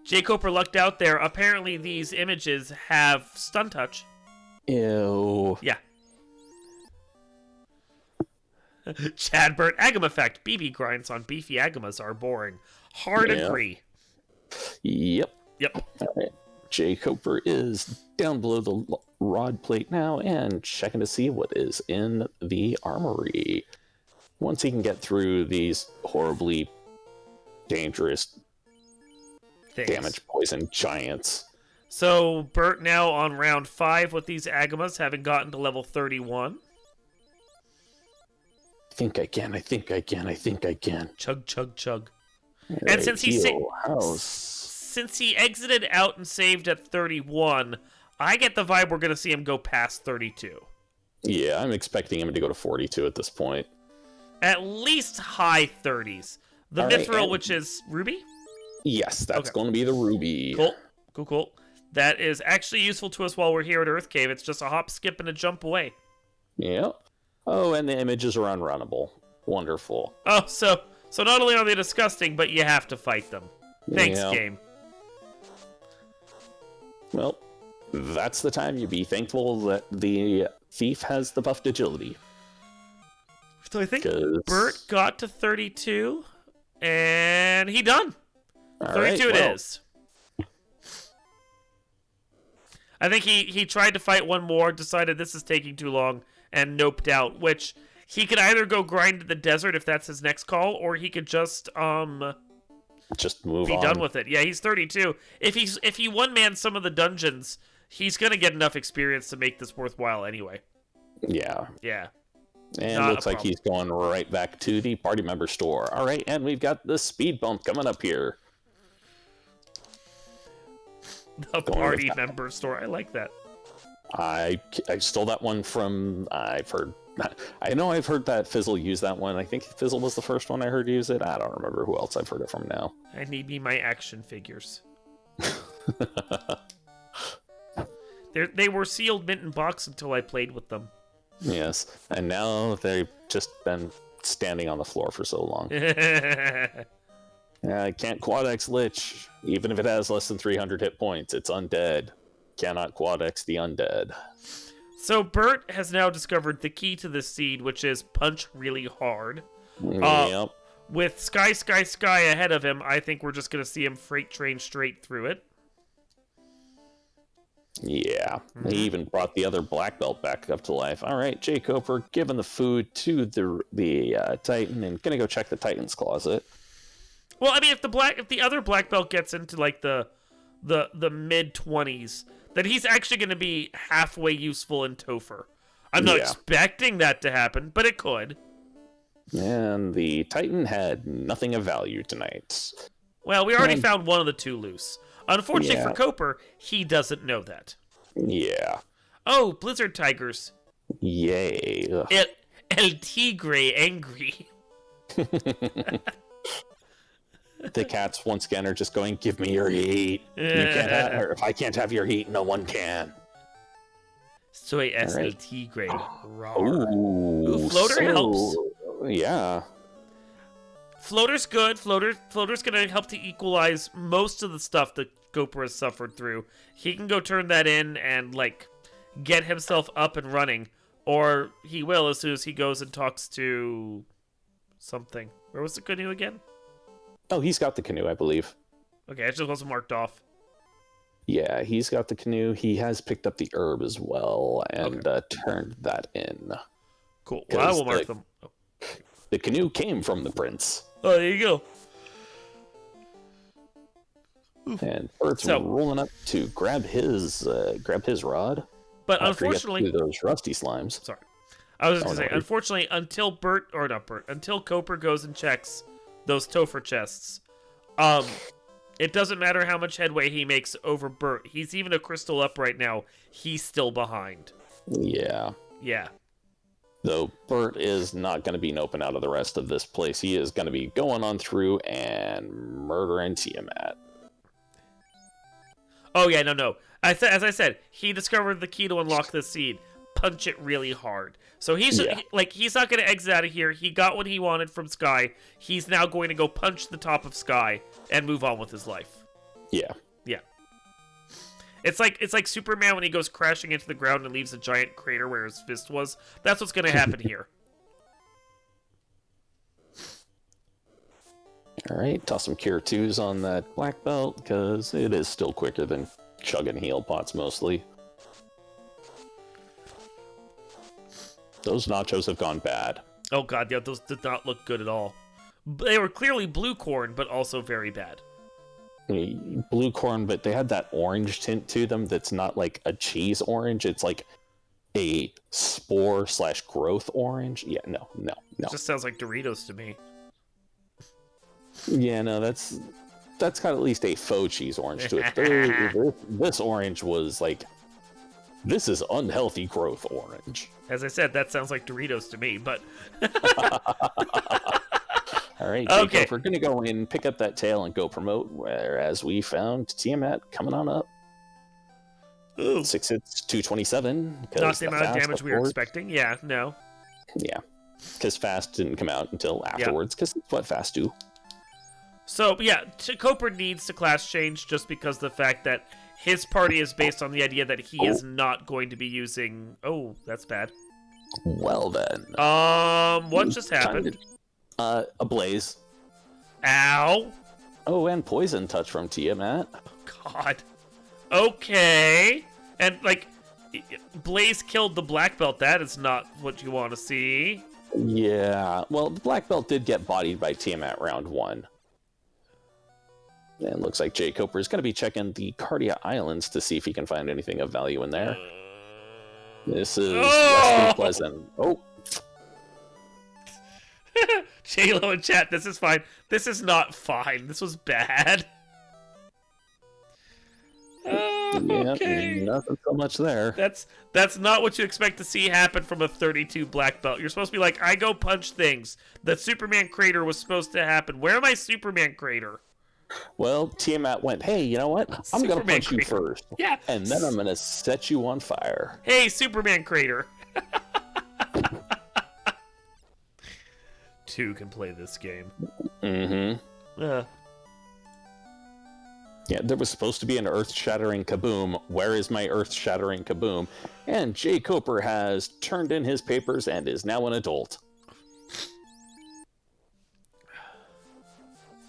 jkoper lucked out there. Apparently, these images have stun touch. Ew. Yeah. Chad Burt, Agam effect. BB grinds on beefy Agamas are boring. Hard agree. Yep. Yep. All right. jkoper is down below the rod plate now and checking to see what is in the armory. Once he can get through these horribly dangerous damage poison giants. So Burt now on round 5 with these Agamas, having gotten to level 31. Think again. Chug, chug, chug. All And right, since he exited out and saved at 31, I get the vibe we're going to see him go past 32. Yeah, I'm expecting him to go to 42 at this point. At least high 30s. The All right, Mithril, which is Ruby? Yes, that's going to be the Ruby. Cool. That is actually useful to us while we're here at Earth Cave. It's just a hop, skip, and a jump away. Yep. Oh, and the images are unrunnable. Wonderful. Oh, so not only are they disgusting, but you have to fight them. Thanks, game. Well, that's the time you be thankful that the thief has the buffed agility. So I think Burt got to 32, and he done. 32 it is. I think he tried to fight one more, decided this is taking too long, and noped out, which he could either go grind to the desert if that's his next call, or he could just move on. Be done with it. Yeah, he's 32. If he one-man some of the dungeons, he's going to get enough experience to make this worthwhile anyway. Yeah. Yeah. And looks like he's going right back to the party member store. All right, and we've got the speed bump coming up here. The party member store. I like that. I stole that one from, I know I've heard that Fizzle use that one. I think Fizzle was the first one I heard use it. I don't remember who else I've heard it from now. I need me my action figures. They were sealed mint in box until I played with them. Yes, and now they've just been standing on the floor for so long. I can't Quad X Lich, even if it has less than 300 hit points. It's undead. Cannot Quad X the undead. So Burt has now discovered the key to this seed, which is punch really hard. Yep. With Sky ahead of him, I think we're just going to see him freight train straight through it. Yeah, he even brought the other black belt back up to life. All right, jkoper giving the food to the Titan and gonna go check the Titan's closet. Well, I mean, if the other black belt gets into like the mid-20s, then he's actually going to be halfway useful in Topher. I'm not expecting that to happen, but it could. And the Titan had nothing of value tonight. Well, we already found one of the two loose. Unfortunately for Koper, he doesn't know that. Yeah. Oh, Blizzard Tigers. Yay. El Tigre angry. The cats once again are just going, give me your heat. You can't have, or if I can't have your heat, no one can. Soy es el tigre. Ooh, Floater helps. Yeah. Floater's good. Floater's gonna help to equalize most of the stuff that Goper has suffered through. He can go turn that in and like get himself up and running, or he will as soon as he goes and talks to something. Where was the canoe again? Oh, he's got the canoe, I believe. Okay, it just wasn't marked off. Yeah, he's got the canoe. He has picked up the herb as well and turned that in. Cool. Well, I will mark them. Oh. The canoe came from the prince. Oh, there you go. And Bert's rolling up to grab his rod. But unfortunately, those rusty slimes. Sorry, I was just gonna say. Unfortunately, until Koper goes and checks those Topher chests, it doesn't matter how much headway he makes over Burt. He's even a crystal up right now. He's still behind. Yeah. Yeah. Though Burt is not going to be noping out of the rest of this place. He is going to be going on through and murdering Tiamat. Oh, yeah, no. As I said, he discovered the key to unlock the seed. Punch it really hard. So he's he's not going to exit out of here. He got what he wanted from Sky. He's now going to go punch the top of Sky and move on with his life. Yeah. Yeah. It's like Superman when he goes crashing into the ground and leaves a giant crater where his fist was. That's what's going to happen here. All right, toss some Cure 2s on that black belt, because it is still quicker than chugging heal pots mostly. Those nachos have gone bad. Oh god, yeah, those did not look good at all. They were clearly blue corn, but also very bad. Blue corn, but they had that orange tint to them that's not like a cheese orange. It's like a spore/growth orange. Yeah, no. It just sounds like Doritos to me. Yeah, no, that's got at least a faux cheese orange to it. This orange was like, this is unhealthy growth orange. As I said, that sounds like Doritos to me, but... All right, okay. Jacob, we're going to go in, pick up that tail, and go promote, whereas we found Tiamat coming on up. Ooh. 6 hits, 227. Not the amount of damage we were expecting. Yeah, no. Yeah, because fast didn't come out until afterwards, because it's what fast do. So, yeah, jkoper needs to class change just because the fact that his party is based on the idea that he is not going to be using... Oh, that's bad. Well, then. What just happened? A blaze. Ow. Oh, and poison touch from Tiamat. Oh, God. Okay. And, like, Blaze killed the black belt. That is not what you want to see. Yeah. Well, the black belt did get bodied by Tiamat round 1. And looks like jkoper is going to be checking the Cardia Islands to see if he can find anything of value in there. This is less than pleasant. Oh. JLo in chat, this is fine. This is not fine. This was bad. Okay. Nothing so much there. That's not what you expect to see happen from a 32 black belt. You're supposed to be like, I go punch things. The Superman crater was supposed to happen. Where my Superman crater? Well, Tiamat went, hey, you know what? I'm going to punch you first. Yeah. And then I'm going to set you on fire. Hey, Superman crater. Two can play this game. Mm-hmm. Yeah, there was supposed to be an earth-shattering kaboom. Where is my earth-shattering kaboom? And jkoper has turned in his papers and is now an adult.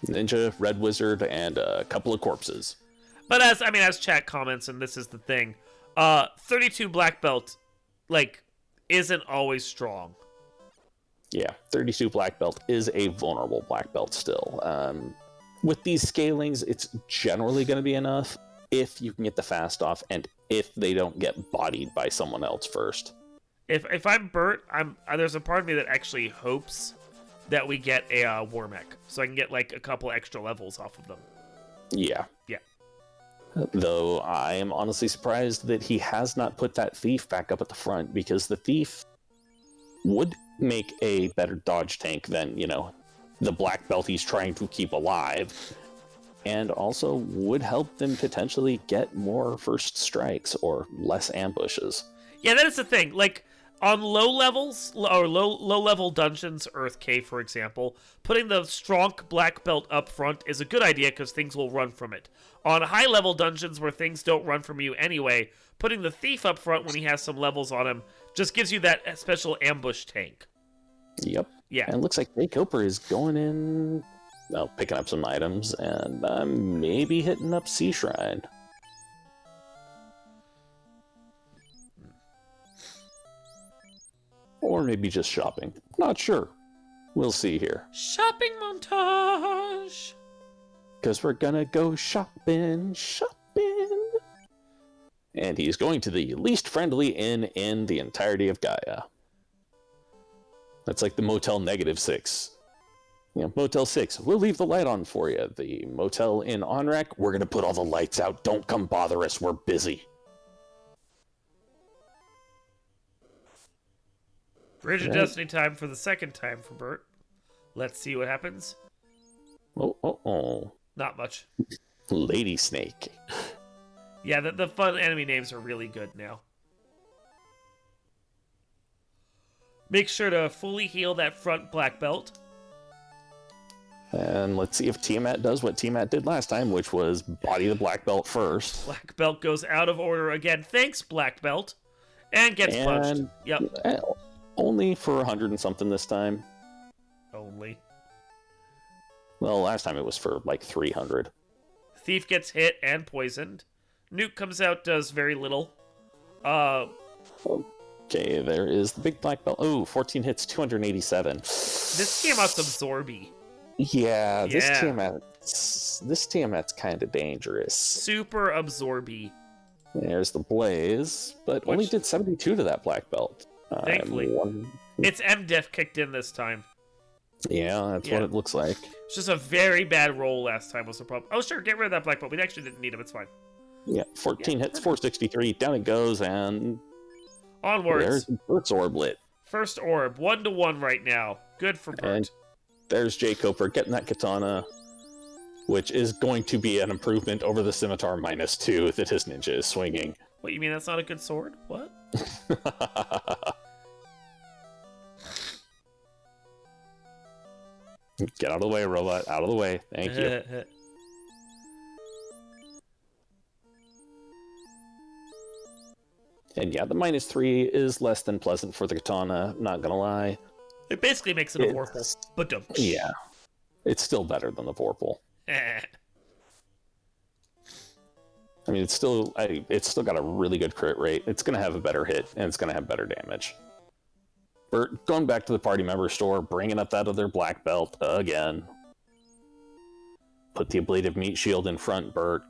Ninja, Red Wizard, and a couple of corpses. But as chat comments, and this is the thing, 32 black belt, like, isn't always strong. Yeah, 32 black belt is a vulnerable black belt still. With these scalings, it's generally going to be enough if you can get the fast off and if they don't get bodied by someone else first. If I'm Burt, there's a part of me that actually hopes that we get a war mech, so I can get like a couple extra levels off of them. Yeah. Yeah. Though I am honestly surprised that he has not put that thief back up at the front, because the thief would make a better dodge tank than, the black belt he's trying to keep alive, and also would help them potentially get more first strikes or less ambushes. Yeah, that is the thing. Like, on low levels, or low level dungeons, Earth Cave, for example, putting the strong black belt up front is a good idea because things will run from it. On high level dungeons where things don't run from you anyway, putting the thief up front when he has some levels on him just gives you that special ambush tank. Yep. Yeah. And it looks like jkoper is going in, picking up some items, and maybe hitting up Sea Shrine. Or maybe just shopping. Not sure. We'll see here. Shopping montage! Because we're gonna go shopping. And he's going to the least friendly inn in the entirety of Gaia. That's like the Motel -6. Motel 6, we'll leave the light on for you. The motel in Onrak, we're gonna put all the lights out. Don't come bother us, we're busy. Bridge of Destiny time for the second time for Burt. Let's see what happens. Oh. Not much. Lady Snake. Yeah, the fun enemy names are really good now. Make sure to fully heal that front black belt. And let's see if Tiamat does what Tiamat did last time, which was body the black belt first. Black belt goes out of order again. Thanks, black belt. And gets punched. Yep. Only for 100 and something this time. Only. Well, last time it was for like 300. Thief gets hit and poisoned. Nuke comes out, does very little. Okay, there is the big black belt. Oh, 14 hits, 287. This Tiamat's absorby. Yeah, this Tiamat's kind of dangerous. Super absorby. There's the blaze, but only did 72 to that black belt. Thankfully. Its MDiff kicked in this time. Yeah, that's what it looks like. It's just a very bad roll last time was the problem. Oh, sure, get rid of that black belt. We actually didn't need him. It's fine. Yeah, 14 hits, 463. Down it goes, and... Onwards. There's Bert's orblet. First orb. 1-1 right now. Good for Burt. And there's jkoper getting that katana, which is going to be an improvement over the scimitar -2 that his ninja is swinging. What, you mean that's not a good sword? What? Get out of the way, robot. Out of the way. Thank you. And yeah, the -3 is less than pleasant for the katana, not gonna lie. It basically makes it a Vorpal. But yeah. It's still better than the Vorpal. I mean, it's still got a really good crit rate. It's gonna have a better hit, and it's gonna have better damage. Burt going back to the party member store, bringing up that other black belt again. Put the ablative meat shield in front, Burt.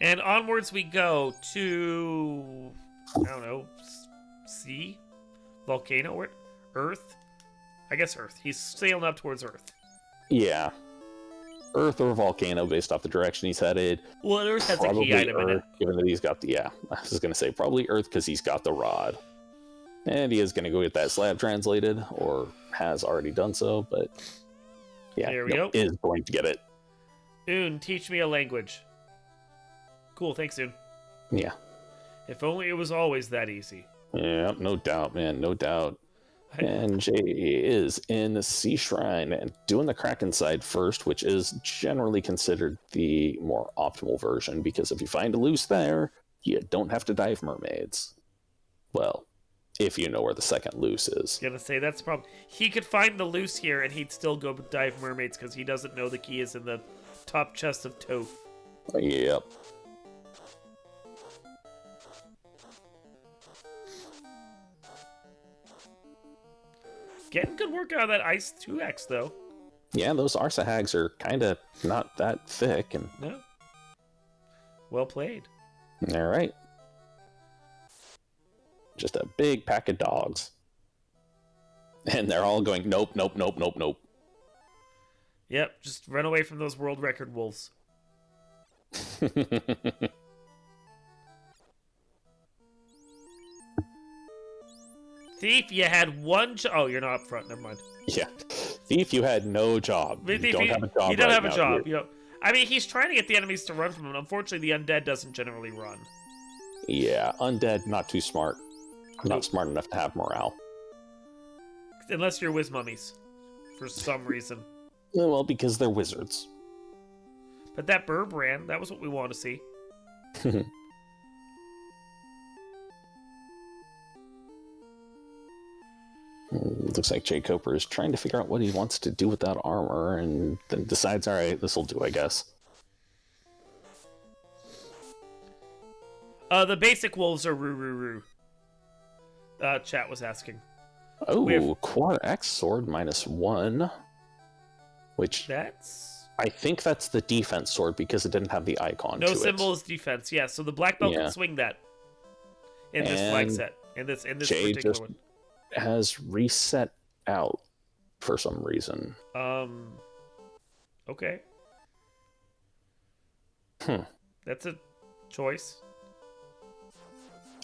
And onwards we go to, I don't know, sea? Volcano? Or Earth? I guess Earth. He's sailing up towards Earth. Yeah. Earth or volcano based off the direction he's headed. Well, Earth has probably a key item in it. Given that he's got the, I was going to say probably Earth because he's got the rod. And he is going to go get that slab translated, or has already done so, but yeah, there we go. Is going to get it. Un, teach me a language. Cool, thanks, Un. Yeah. If only it was always that easy. Yeah, no doubt, man, no doubt. And Jay is in the Sea Shrine and doing the Kraken side first, which is generally considered the more optimal version, because if you find a loose there, you don't have to dive mermaids. Well, if you know where the second loose is. Gonna say that's the problem. He could find the loose here and he'd still go dive mermaids because he doesn't know the key is in the top chest of Toph. Yep. Getting good work out of that Ice 2X, though. Yeah, those Arsa hags are kind of not that thick. And no. Well played. All right. Just a big pack of dogs. And they're all going, nope, nope, nope, nope, nope. Yep, just run away from those world record wolves. Thief, you had one job. Oh, you're not up front. Never mind. Yeah. Thief, you had no job. Thief, you don't have a job. You don't have a job. You know, I mean, he's trying to get the enemies to run from him. Unfortunately, the undead doesn't generally run. Yeah, undead, not too smart. Not smart enough to have morale. Unless you're whiz mummies. For some reason. Well, because they're wizards. But that burb ran. That was what we want to see. Looks like jkoper is trying to figure out what he wants to do with that armor, and then decides, all right, this will do, I guess. The basic wolves are roo. Chat was asking. Oh, quad X sword -1. Which... That's... I think that's the defense sword because it didn't have the icon to it. No symbol is defense, yeah. So the black belt can swing that. In this flag set. In this particular one. Has reset out for some reason. Okay. That's a choice.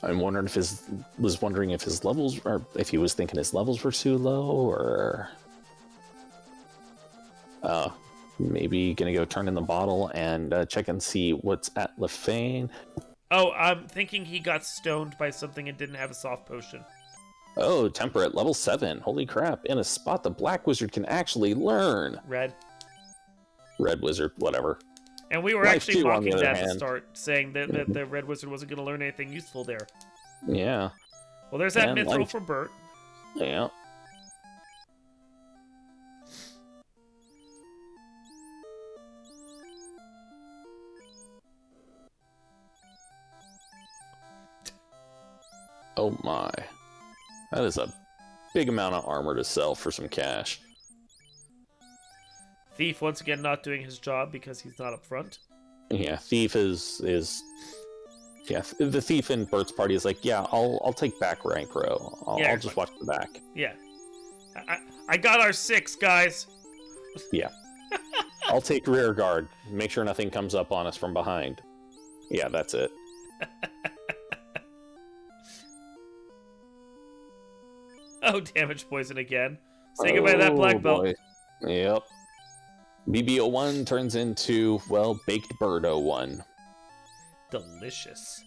I'm wondering if his levels, or if he was thinking his levels were too low, or maybe gonna go turn in the bottle and check and see what's at Lefane. Oh, I'm thinking he got stoned by something and didn't have a soft potion. Oh, temperate, level 7. Holy crap. In a spot the black wizard can actually learn. Red wizard, whatever. And we were Life actually 2, on the mocking other that at the hand. start, saying that the red wizard wasn't going to learn anything useful there. Yeah. Well, there's that And mithril life- for Burt. Yeah. Oh my. That is a big amount of armor to sell for some cash. Thief once again not doing his job because he's not up front. Yeah, Thief is yeah, the Thief in Bert's party is like, yeah, I'll take back rank row. I'll just watch the back. Yeah. I got our 6, guys. Yeah. I'll take rear guard. Make sure nothing comes up on us from behind. Yeah, that's it. Oh, damage poison again. Say goodbye to that black belt. Boy. Yep. BB01 turns into, well, Baked Bird 01. Delicious.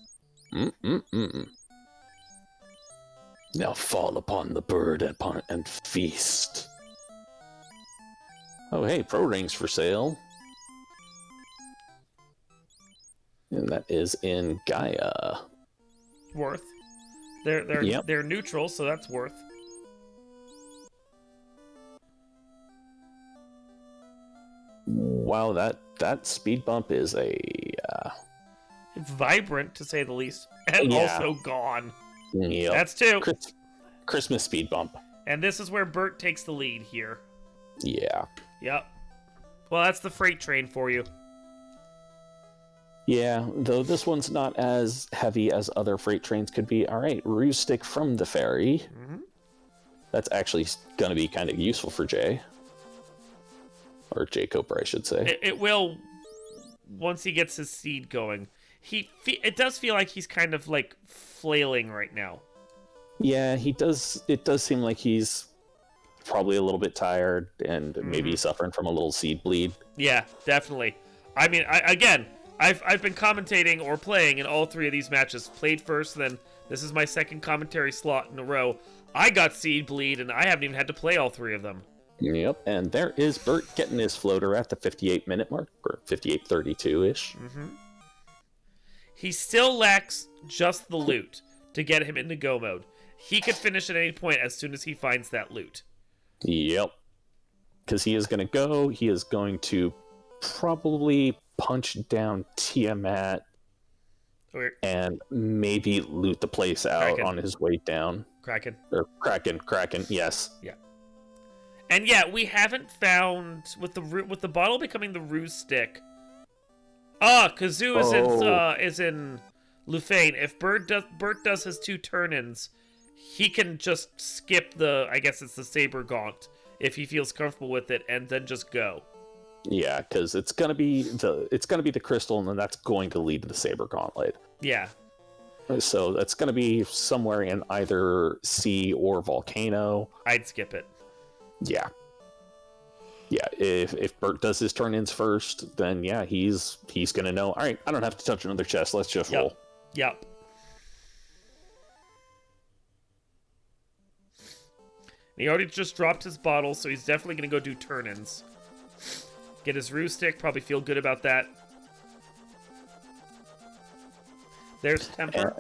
Now fall upon the bird and feast. Oh, hey, pro rings for sale. And that is in Gaia. Worth. They're Yep. they're neutral, so that's worth. Wow, that speed bump is a It's vibrant, to say the least. And Yeah. also gone. yep. That's 2. Christmas speed bump. And this is where Burt takes the lead here. Yeah. Yep. Well, that's the freight train for you. Yeah, though this one's not as heavy as other freight trains could be. All right, ruse stick from the ferry. Mm-hmm. That's actually going to be kind of useful for Jay. Or jkoper, I should say. It will, once he gets his seed going. It does feel like he's kind of like flailing right now. Yeah, he does. It does seem like he's probably a little bit tired and maybe suffering from a little seed bleed. Yeah, definitely. I mean, I've been commentating or playing in all 3 of these matches. Played first, then this is my second commentary slot in a row. I got seed bleed, and I haven't even had to play all 3 of them. Yep, and there is Burt getting his floater at the 58-minute mark, or 58:32-ish. He still lacks just the loot to get him into go mode. He could finish at any point as soon as he finds that loot. Yep. Because he is going to go, he is going to probably punch down Tiamat Okay. and maybe loot the place out Kraken. on his way down. Kraken. Or Kraken, yes. Yeah. And yeah, we haven't found with the bottle becoming the ruse stick. Kazoo is in Lufane. If Burt does his 2 turn-ins, he can just skip I guess it's the Saber Gaunt if he feels comfortable with it, and then just go. Yeah, because it's gonna be the crystal, and then that's going to lead to the Saber Gauntlet. Yeah. So that's gonna be somewhere in either sea or volcano. I'd skip it. Yeah. Yeah, if Burt does his turn-ins first, then yeah, he's gonna know, all right, I don't have to touch another chest, let's just roll. Yep. He already just dropped his bottle, so he's definitely gonna go do turn-ins. Get his ruse stick, probably feel good about that. There's temper.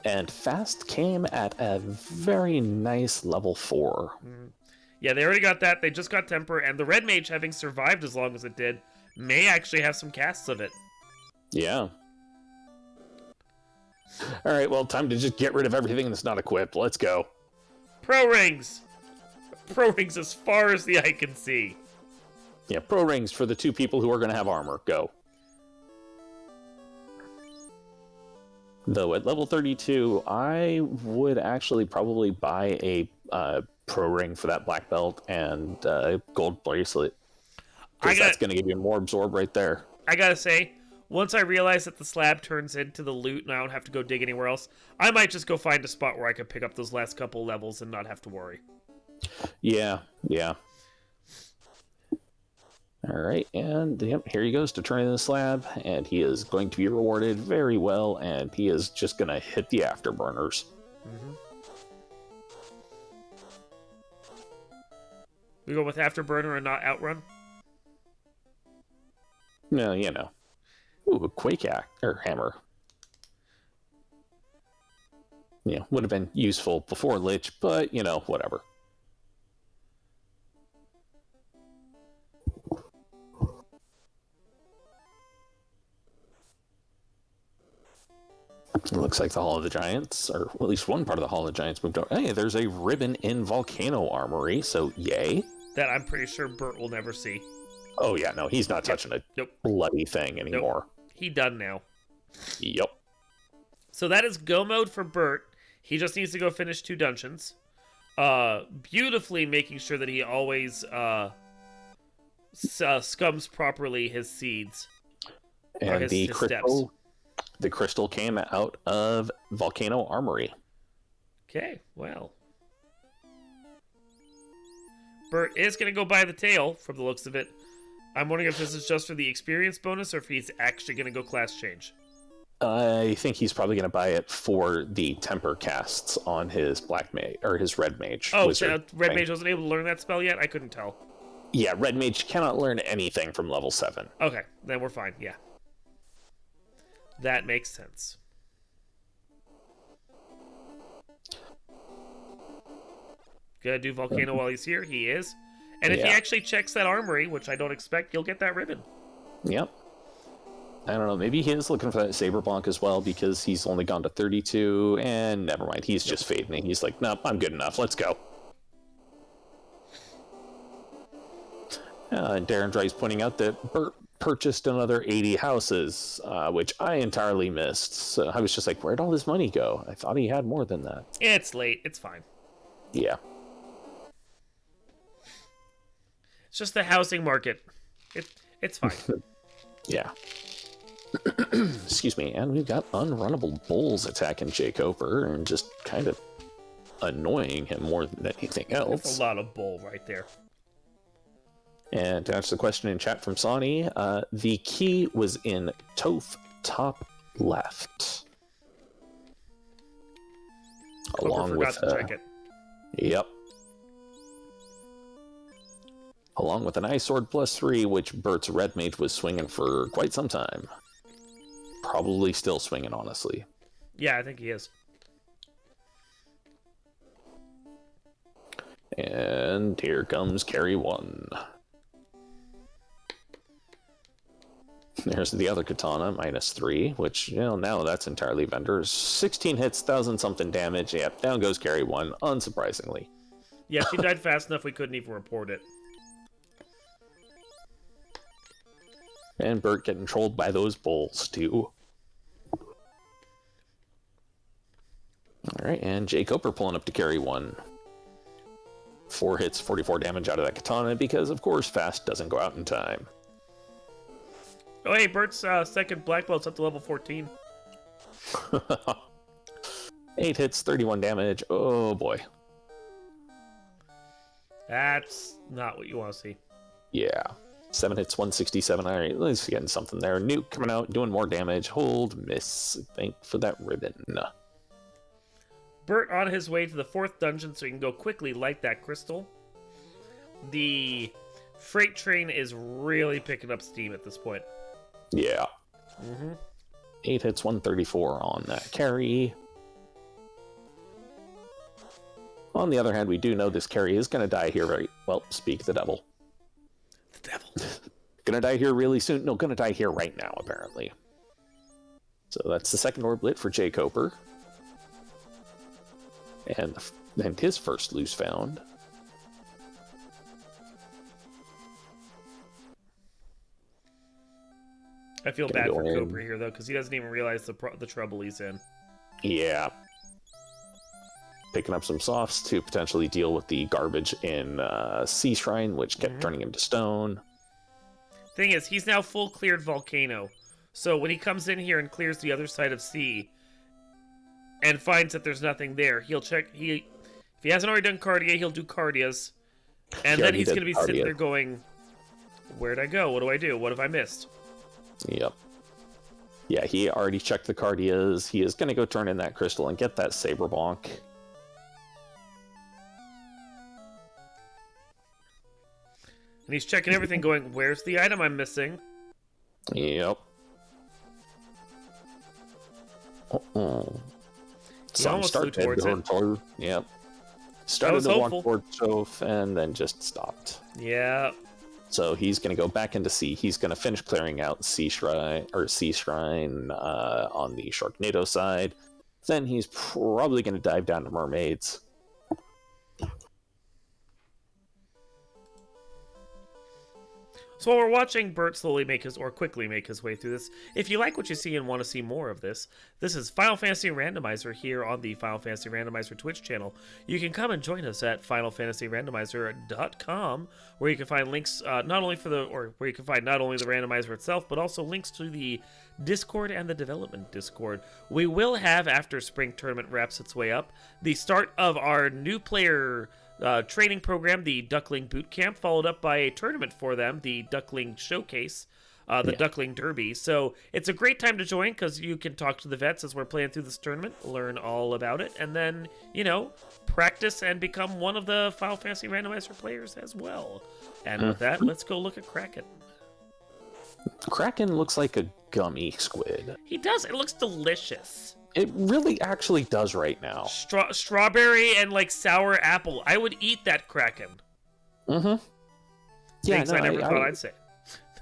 And fast came at a very nice level 4. Yeah, they already got that. They just got temper, and the red mage, having survived as long as it did, may actually have some casts of it. Yeah. All right, well, time to just get rid of everything that's not equipped. Let's go. Pro rings! Pro rings as far as the eye can see. Yeah, pro rings for the 2 people who are going to have armor. Go. Though at level 32, I would actually probably buy a pro ring for that black belt and gold bracelet. Because that's going to give you more absorb right there. I gotta say, once I realize that the slab turns into the loot and I don't have to go dig anywhere else, I might just go find a spot where I could pick up those last couple levels and not have to worry. Yeah. All right, and yep, here he goes to turn in the slab, and he is going to be rewarded very well, and he is just going to hit the afterburners. We go with Afterburner and not Outrun? No, you know. Ooh, a Quake or Hammer. Yeah, would have been useful before Lich, but, you know, whatever. It looks like the Hall of the Giants, or at least one part of the Hall of the Giants moved over. Hey, there's a ribbon in Volcano Armory, so yay. That I'm pretty sure Burt will never see. Oh, yeah, no, he's not touching a bloody thing anymore. Nope. He done now. Yep. So that is go mode for Burt. He just needs to go finish 2 dungeons. Beautifully making sure that he always scums properly his seeds. And his the crystal, steps. The crystal came out of Volcano Armory. Okay, well. Burt is going to go buy the tail, from the looks of it. I'm wondering if this is just for the experience bonus, or if he's actually going to go class change. I think he's probably going to buy it for the temper casts on his black mage, or his red mage. Oh, so red mage wasn't able to learn that spell yet? I couldn't tell. Yeah, red mage cannot learn anything from level 7. Okay, then we're fine, yeah. That makes sense. Gonna do Volcano while he's here. He is. And if he actually checks that armory, which I don't expect, he'll get that ribbon. Yep. I don't know. Maybe he is looking for that Saber Bonk as well, because he's only gone to 32. And never mind. He's just fading. He's like, nope, I'm good enough. Let's go. And Darren Dry's pointing out that Burt purchased another 80 houses, which I entirely missed. So I was just like, where'd all this money go? I thought he had more than that. It's late. It's fine. Yeah. It's just the housing market. It's fine. Yeah. Excuse me. And we've got unrunnable bulls attacking jkoper and just kind of annoying him more than anything else. That's a lot of bull right there. And to answer the question in chat from Sonny, the key was in Toph top left. Along with to check it. Yep. Along with an Ice Sword +3, which Burt's red mage was swinging for quite some time. Probably still swinging, honestly. Yeah, I think he is. And here comes carry 1. There's the other katana, -3, which, you know, now that's entirely vendors. 16 hits, 1,000-something damage. Yep, down goes carry 1, unsurprisingly. Yeah, she died fast enough we couldn't even report it. And Burt getting trolled by those bulls, too. Alright, and jkoper pulling up to carry 1. 4 hits, 44 damage out of that katana, because, of course, fast doesn't go out in time. Oh, hey, Burt's second black belt's up to level 14. 8 hits, 31 damage. Oh, boy. That's not what you want to see. Yeah. 7 hits, 167. All right, at least getting something there. Nuke coming out, doing more damage. Hold, miss. Thank for that ribbon. Burt on his way to the 4th dungeon so he can go quickly light that crystal. The freight train is really picking up steam at this point. Yeah. 8 hits, 134 on that carry. On the other hand, we do know this carry is going to die here very... Well, speak the devil. The devil. Gonna die here really soon. No, gonna die here right now, apparently. So that's the second orb lit for jkoper. And his first loose found. I feel bad for Cobra here, though, because he doesn't even realize the trouble he's in. Yeah. Picking up some softs to potentially deal with the garbage in Sea Shrine, which kept turning him to stone. Thing is, he's now full cleared Volcano. So when he comes in here and clears the other side of Sea and finds that there's nothing there, he'll check... If he hasn't already done Cardia, he'll do Cardias. And then he's going to be sitting there going, where'd I go? What do I do? What have I missed? Yep. Yeah, he already checked the Cardias. He is going to go turn in that crystal and get that Saber Bonk. And he's checking everything, going, "Where's the item I'm missing?" Yep. He almost flew towards it. Yep. Started to walk towards Stove and then just stopped. Yeah. So he's going to go back into sea. He's going to finish clearing out Sea Shrine on the Sharknado side. Then he's probably going to dive down to Mermaids. So while we're watching Burt quickly make his way through this, if you like what you see and want to see more of this, this is Final Fantasy Randomizer here on the Final Fantasy Randomizer Twitch channel. You can come and join us at FinalFantasyRandomizer.com, where you can find links where you can find not only the randomizer itself, but also links to the Discord and the development Discord. We will have, after Spring Tournament wraps its way up, the start of our new player training program, the Duckling Boot Camp, followed up by a tournament for them, the Duckling Showcase, Duckling Derby. So it's a great time to join because you can talk to the vets as we're playing through this tournament, learn all about it, and then, practice and become one of the Final Fantasy Randomizer players as well. And with that, let's go look at Kraken. Kraken looks like a gummy squid. He does. It looks delicious. It really actually does right now. Strawberry and sour apple. I would eat that Kraken. Mm-hmm. Yeah, Things I never thought I'd say.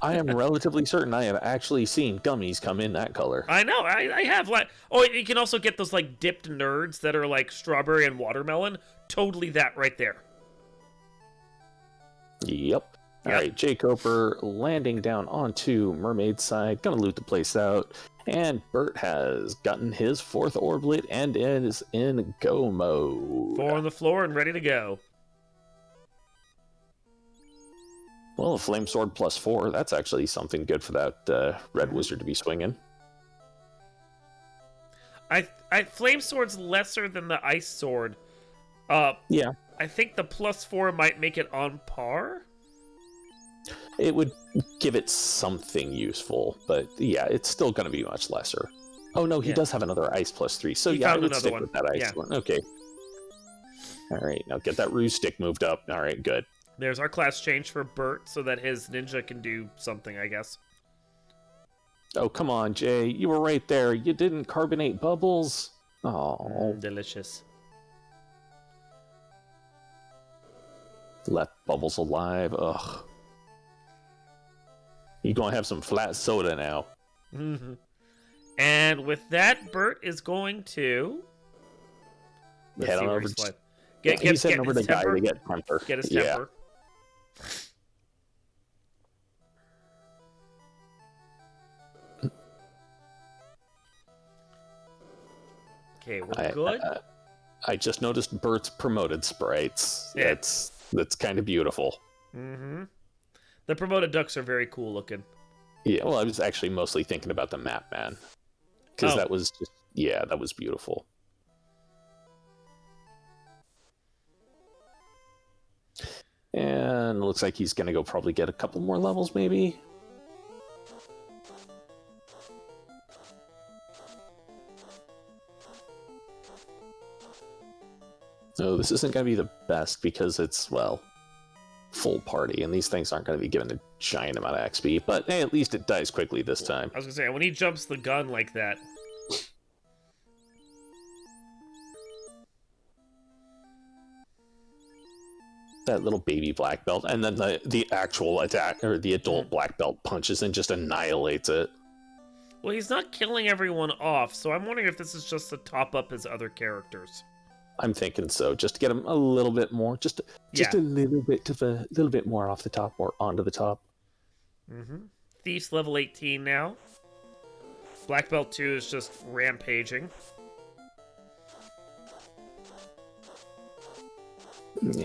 I am relatively certain I have actually seen gummies come in that color. I know. I have. You can also get those dipped nerds that are strawberry and watermelon. Totally that right there. Yep. All right, jkoper landing down onto Mermaid side. Gonna loot the place out. And Burt has gotten his 4th orblet and is in go mode. 4 on the floor and ready to go. Well, a flame sword plus 4, that's actually something good for that red wizard to be swinging. Flame sword's lesser than the ice sword. Yeah. I think the plus 4 might make it on par. It would give it something useful, but yeah, it's still going to be much lesser. Oh no, he does have another ice plus 3, so I would stick with that ice one. Okay. All right, now get that ruse stick moved up. All right, good. There's our class change for Burt so that his ninja can do something, I guess. Oh, come on, Jay. You were right there. You didn't carbonate bubbles. Oh. Delicious. Left bubbles alive. Ugh. You're going to have some flat soda now. Mm-hmm. And with that, Burt is going to... Head on over. He's heading over to Guy to get temper. Get his temper. Okay, we're good. I just noticed Burt's promoted sprites. Yeah. That's kind of beautiful. Mm-hmm. The promoted ducks are very cool looking. Yeah, well, I was actually mostly thinking about the map, man. Because that was just, that was beautiful. And it looks like he's going to go probably get a couple more levels, maybe. So this isn't going to be the best because it's, full party, and these things aren't going to be given a giant amount of XP, but hey, at least it dies quickly this time. I was going to say, when he jumps the gun like that... That little baby black belt, and then the actual attack, or the adult black belt punches and just annihilates it. Well, he's not killing everyone off, so I'm wondering if this is just to top up his other characters. I'm thinking so, just to get him a little bit more, just a little bit more off the top or onto the top. Mm-hmm. Thief's level 18 now. Black Belt 2 is just rampaging.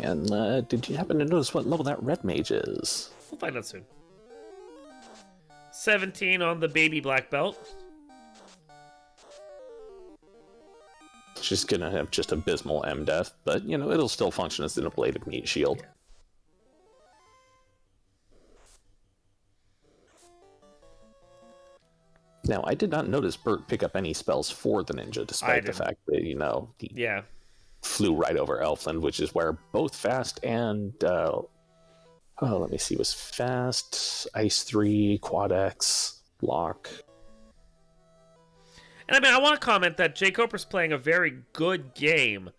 And did you happen to notice what level that red mage is? We'll find out soon. 17 on the baby Black Belt. She's gonna have just abysmal M-Death, but, it'll still function as an ablative meat shield. Yeah. Now, I did not notice Burt pick up any spells for the ninja, despite the fact that, he flew right over Elfland, which is where both Fast and Oh, let me see. Was fast, Ice 3, Quad X, Lock. And I mean, I want to comment that jkoper's playing a very good game.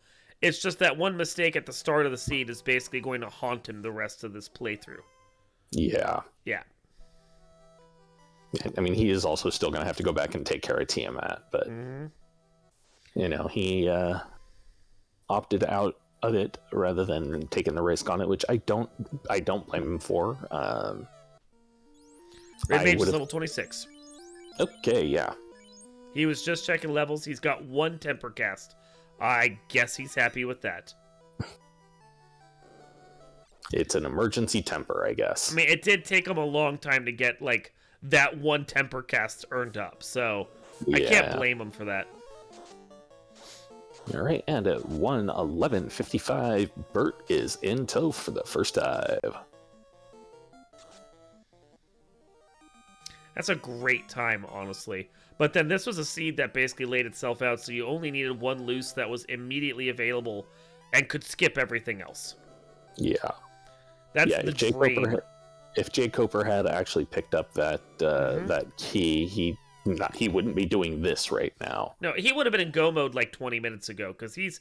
It's just that one mistake at the start of the seed is basically going to haunt him the rest of this playthrough. Yeah. Yeah. I mean, he is also still going to have to go back and take care of Tiamat, but, you know, he opted out of it rather than taking the risk on it, which I don't blame him for. Red Mage is level 26. Okay, yeah. He was just checking levels. He's got 1 temper cast. I guess he's happy with that. It's an emergency temper, I guess. I mean, it did take him a long time to get, like, that 1 temper cast earned up, so yeah. I can't blame him for that. All right, and at 1:11:55, Burt is in tow for the first dive. That's a great time, honestly. But then this was a seed that basically laid itself out, so you only needed 1 loose that was immediately available and could skip everything else. Yeah. That's the dream. If jkoper had actually picked up that that key, he wouldn't be doing this right now. No, he would have been in go mode like 20 minutes ago, because he's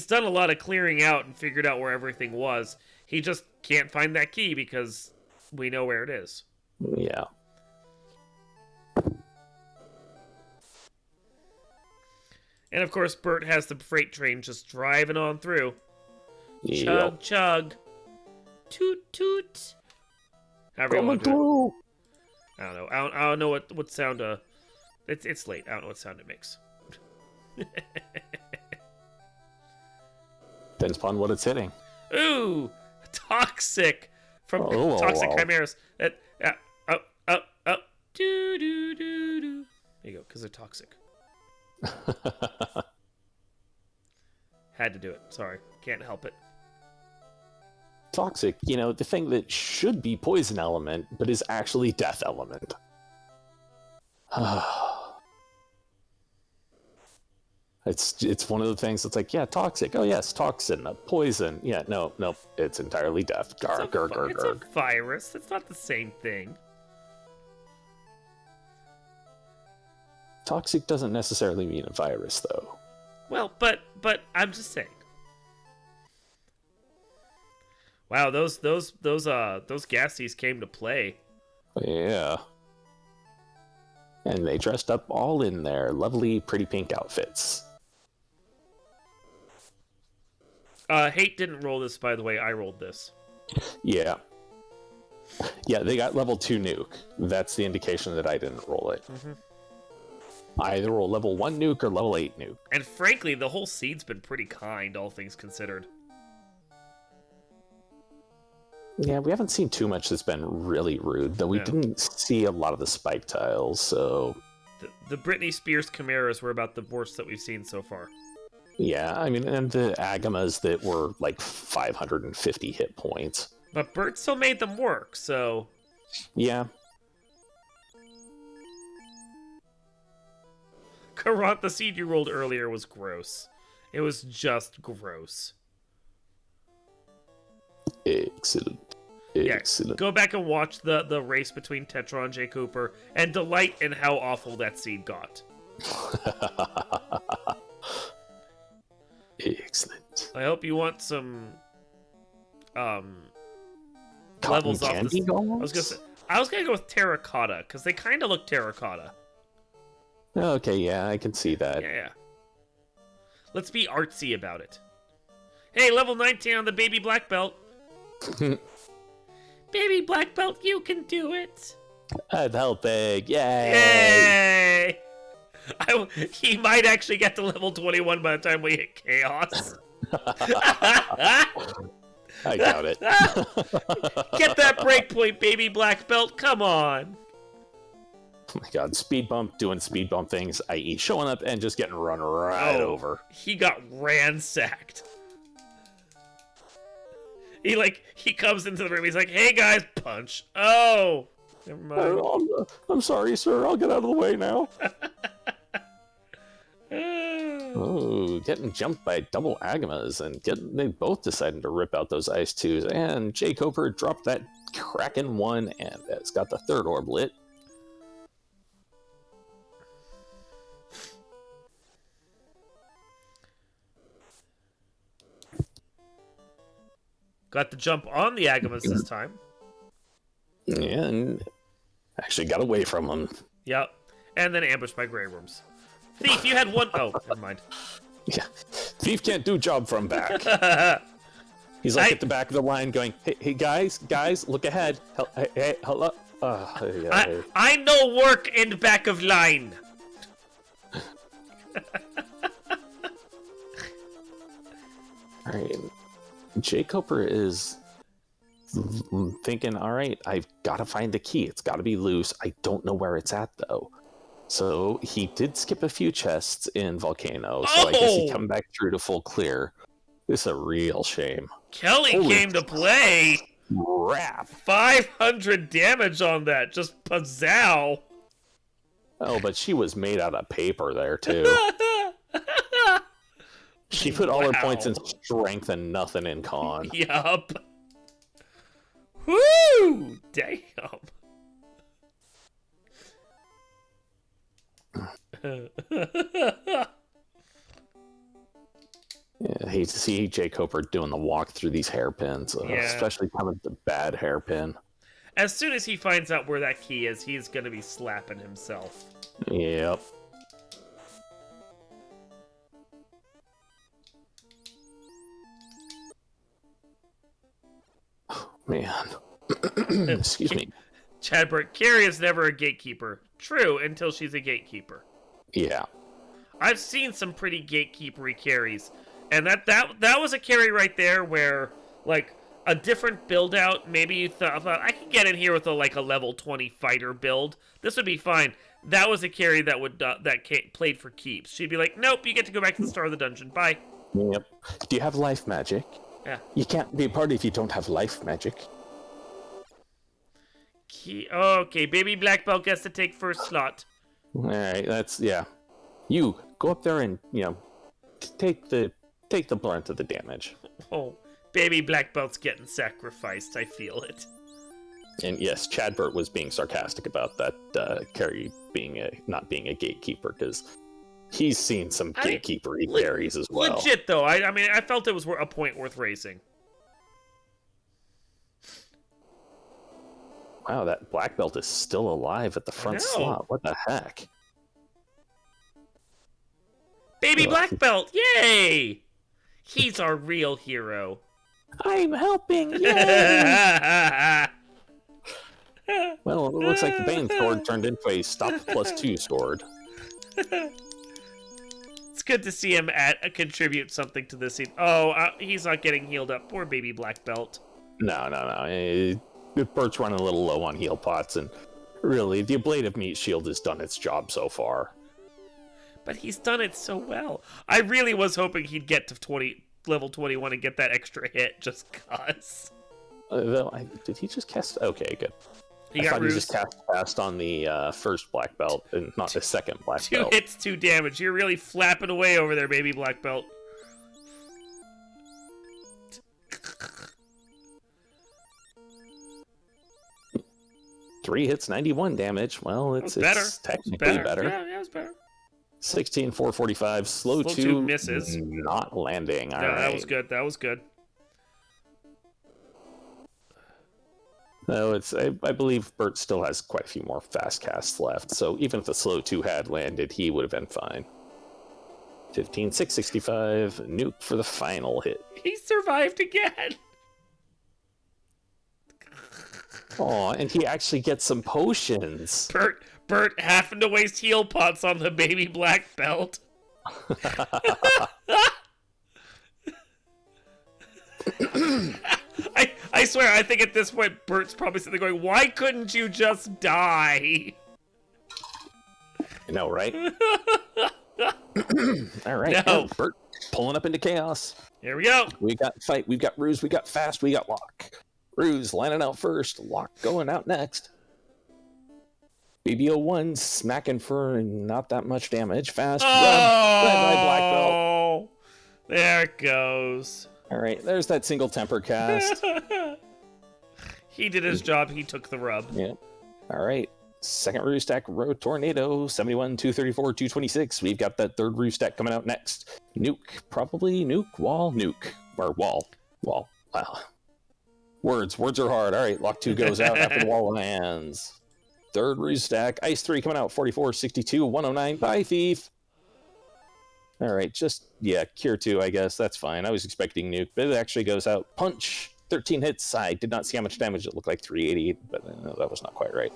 done a lot of clearing out and figured out where everything was. He just can't find that key because we know where it is. Yeah. And of course, Burt has the freight train just driving on through. Yep. Chug, chug. Toot, toot. However you want to do it. I don't know. I don't know what sound. It's late. I don't know what sound it makes. Depends upon what it's hitting. Ooh, toxic from Toxic Chimeras. Do do do do. There you go, because they're toxic. Had to do it. Sorry, can't help it. Toxic, you know, the thing that should be poison element, but is actually death element. It's one of the things that's like, yeah, toxic. Oh yes, toxin, poison. Yeah, no, it's entirely death. It's a virus. It's not the same thing. Toxic doesn't necessarily mean a virus, though. Well, but I'm just saying. Wow, those gassies came to play. Yeah. And they dressed up all in their lovely, pretty pink outfits. Hate didn't roll this, by the way. I rolled this. Yeah. Yeah, they got level 2 nuke. That's the indication that I didn't roll it. I either roll level 1 nuke or level 8 nuke. And frankly, the whole seed's been pretty kind, all things considered. Yeah, we haven't seen too much that's been really rude, though we didn't see a lot of the spike tiles, so... The Britney Spears Chimeras were about the worst that we've seen so far. Yeah, I mean, and the Agamas that were like 550 hit points. But Burt still made them work, so... Yeah. Karant, the seed you rolled earlier was gross. It was just gross. Excellent. Excellent. Yeah, go back and watch the race between Tetra and jkoper and delight in how awful that seed got. Excellent. I hope you want some levels off this. I was gonna go with terracotta because they kind of look terracotta. Okay, yeah, I can see that. Yeah. Let's be artsy about it. Hey, level 19 on the baby black belt. Baby black belt, you can do it. I'm helping. Yay! He might actually get to level 21 by the time we hit chaos. I doubt it. Get that breakpoint, baby black belt. Come on. Oh my god, speed bump doing speed bump things, i.e. showing up and just getting run right over. He got ransacked. He comes into the room, he's like, hey guys, punch. Oh, never mind. I'm sorry, sir, I'll get out of the way now. Oh, getting jumped by double Agamas, and they both decided to rip out those Ice 2s, and jkoper dropped that Kraken 1, and it's got the third orb lit. Got the jump on the Agamas this time. Yeah, and actually got away from them. Yep. And then ambushed by Grey Worms. Thief, you had one... Oh, never mind. Yeah. Thief can't do job from back. He's like at the back of the line going, hey guys, look ahead. Hey, hello. I know work in the back of line. Alright. jkoper is thinking, alright, I've got to find the key. It's got to be loose. I don't know where it's at, though. So he did skip a few chests in Volcano, so I guess he come back through to full clear. This is a real shame. Kelly came to play. Crap. 500 damage on that. Just pazzow. Oh, but she was made out of paper there, too. She put all her points in strength and nothing in con. Yup. Woo! Damn. Yeah, I hate to see jkoper doing the walk through these hairpins, especially kind of the bad hairpin. As soon as he finds out where that key is, he's gonna be slapping himself. Yep. Oh, man. Excuse me. Chadbert, Carrie is never a gatekeeper. True, until she's a gatekeeper. Yeah. I've seen some pretty gatekeepery carries. And that was a carry right there where, like, a different build out, maybe you thought I could get in here with a level 20 fighter build. This would be fine. That was a carry that would played for keeps. She'd be like, nope, you get to go back to the start of the dungeon. Bye. Yep. Do you have life magic? Yeah. You can't be a party if you don't have life magic. Okay, baby black belt gets to take first slot. Alright, yeah. You go up there and, take the brunt of the damage. Oh, baby black belt's getting sacrificed. I feel it. And yes, Chadbert was being sarcastic about that carry not being a gatekeeper, because he's seen some gatekeepery carries as well. Legit though, I mean, I felt it was a point worth raising. Wow, that black belt is still alive at the front slot. What the heck? Baby black belt, yay! He's our real hero. I'm helping, yay! Well, it looks like the Bane sword turned into a stop +2 sword. It's good to see him contribute something to this scene. Oh, he's not getting healed up. Poor baby black belt. No. Bert's running a little low on heal pots, and really, the ablative meat shield has done its job so far. But he's done it so well. I really was hoping he'd get to level 21 and get that extra hit, just cuz. Did he just cast? Okay, good. He just cast fast on the first black belt and not the second black belt. 2 hits, 2 damage. You're really flapping away over there, baby black belt. Three hits, 91 damage. Well, it's technically better. Yeah, it was better. 16, 445, slow 2 misses. Not landing. All right. That was good. No, I believe Bert still has quite a few more fast casts left, so even if the slow 2 had landed, he would have been fine. 15, 665, nuke for the final hit. He survived again! Aw, and he actually gets some potions. Bert having to waste heal pots on the baby black belt. I swear, I think at this point, Bert's probably sitting there going, why couldn't you just die? I know, right? All right, no. Bert pulling up into chaos. Here we go. We got fight, we've got ruse, we got fast, we got lock. Ruse lining out first, lock going out next. BB01 smacking for not that much damage. Fast. Oh, Red by black belt. There it goes. All right, there's that single temper cast. He did his job. He took the rub. Yeah. All right. Second roof stack, Road Tornado, 71, 234, 226. We've got that third roof stack coming out next. Nuke, probably nuke, wall, nuke. Or wall. Wow. Words are hard. All right, lock 2 goes out after the wall lands. Third roof stack, Ice 3 coming out, 44, 62, 109. Bye, Thief. All right, Cure 2, I guess. That's fine. I was expecting nuke, but it actually goes out. Punch, 13 hits. I did not see how much damage. It looked like 388, but that was not quite right.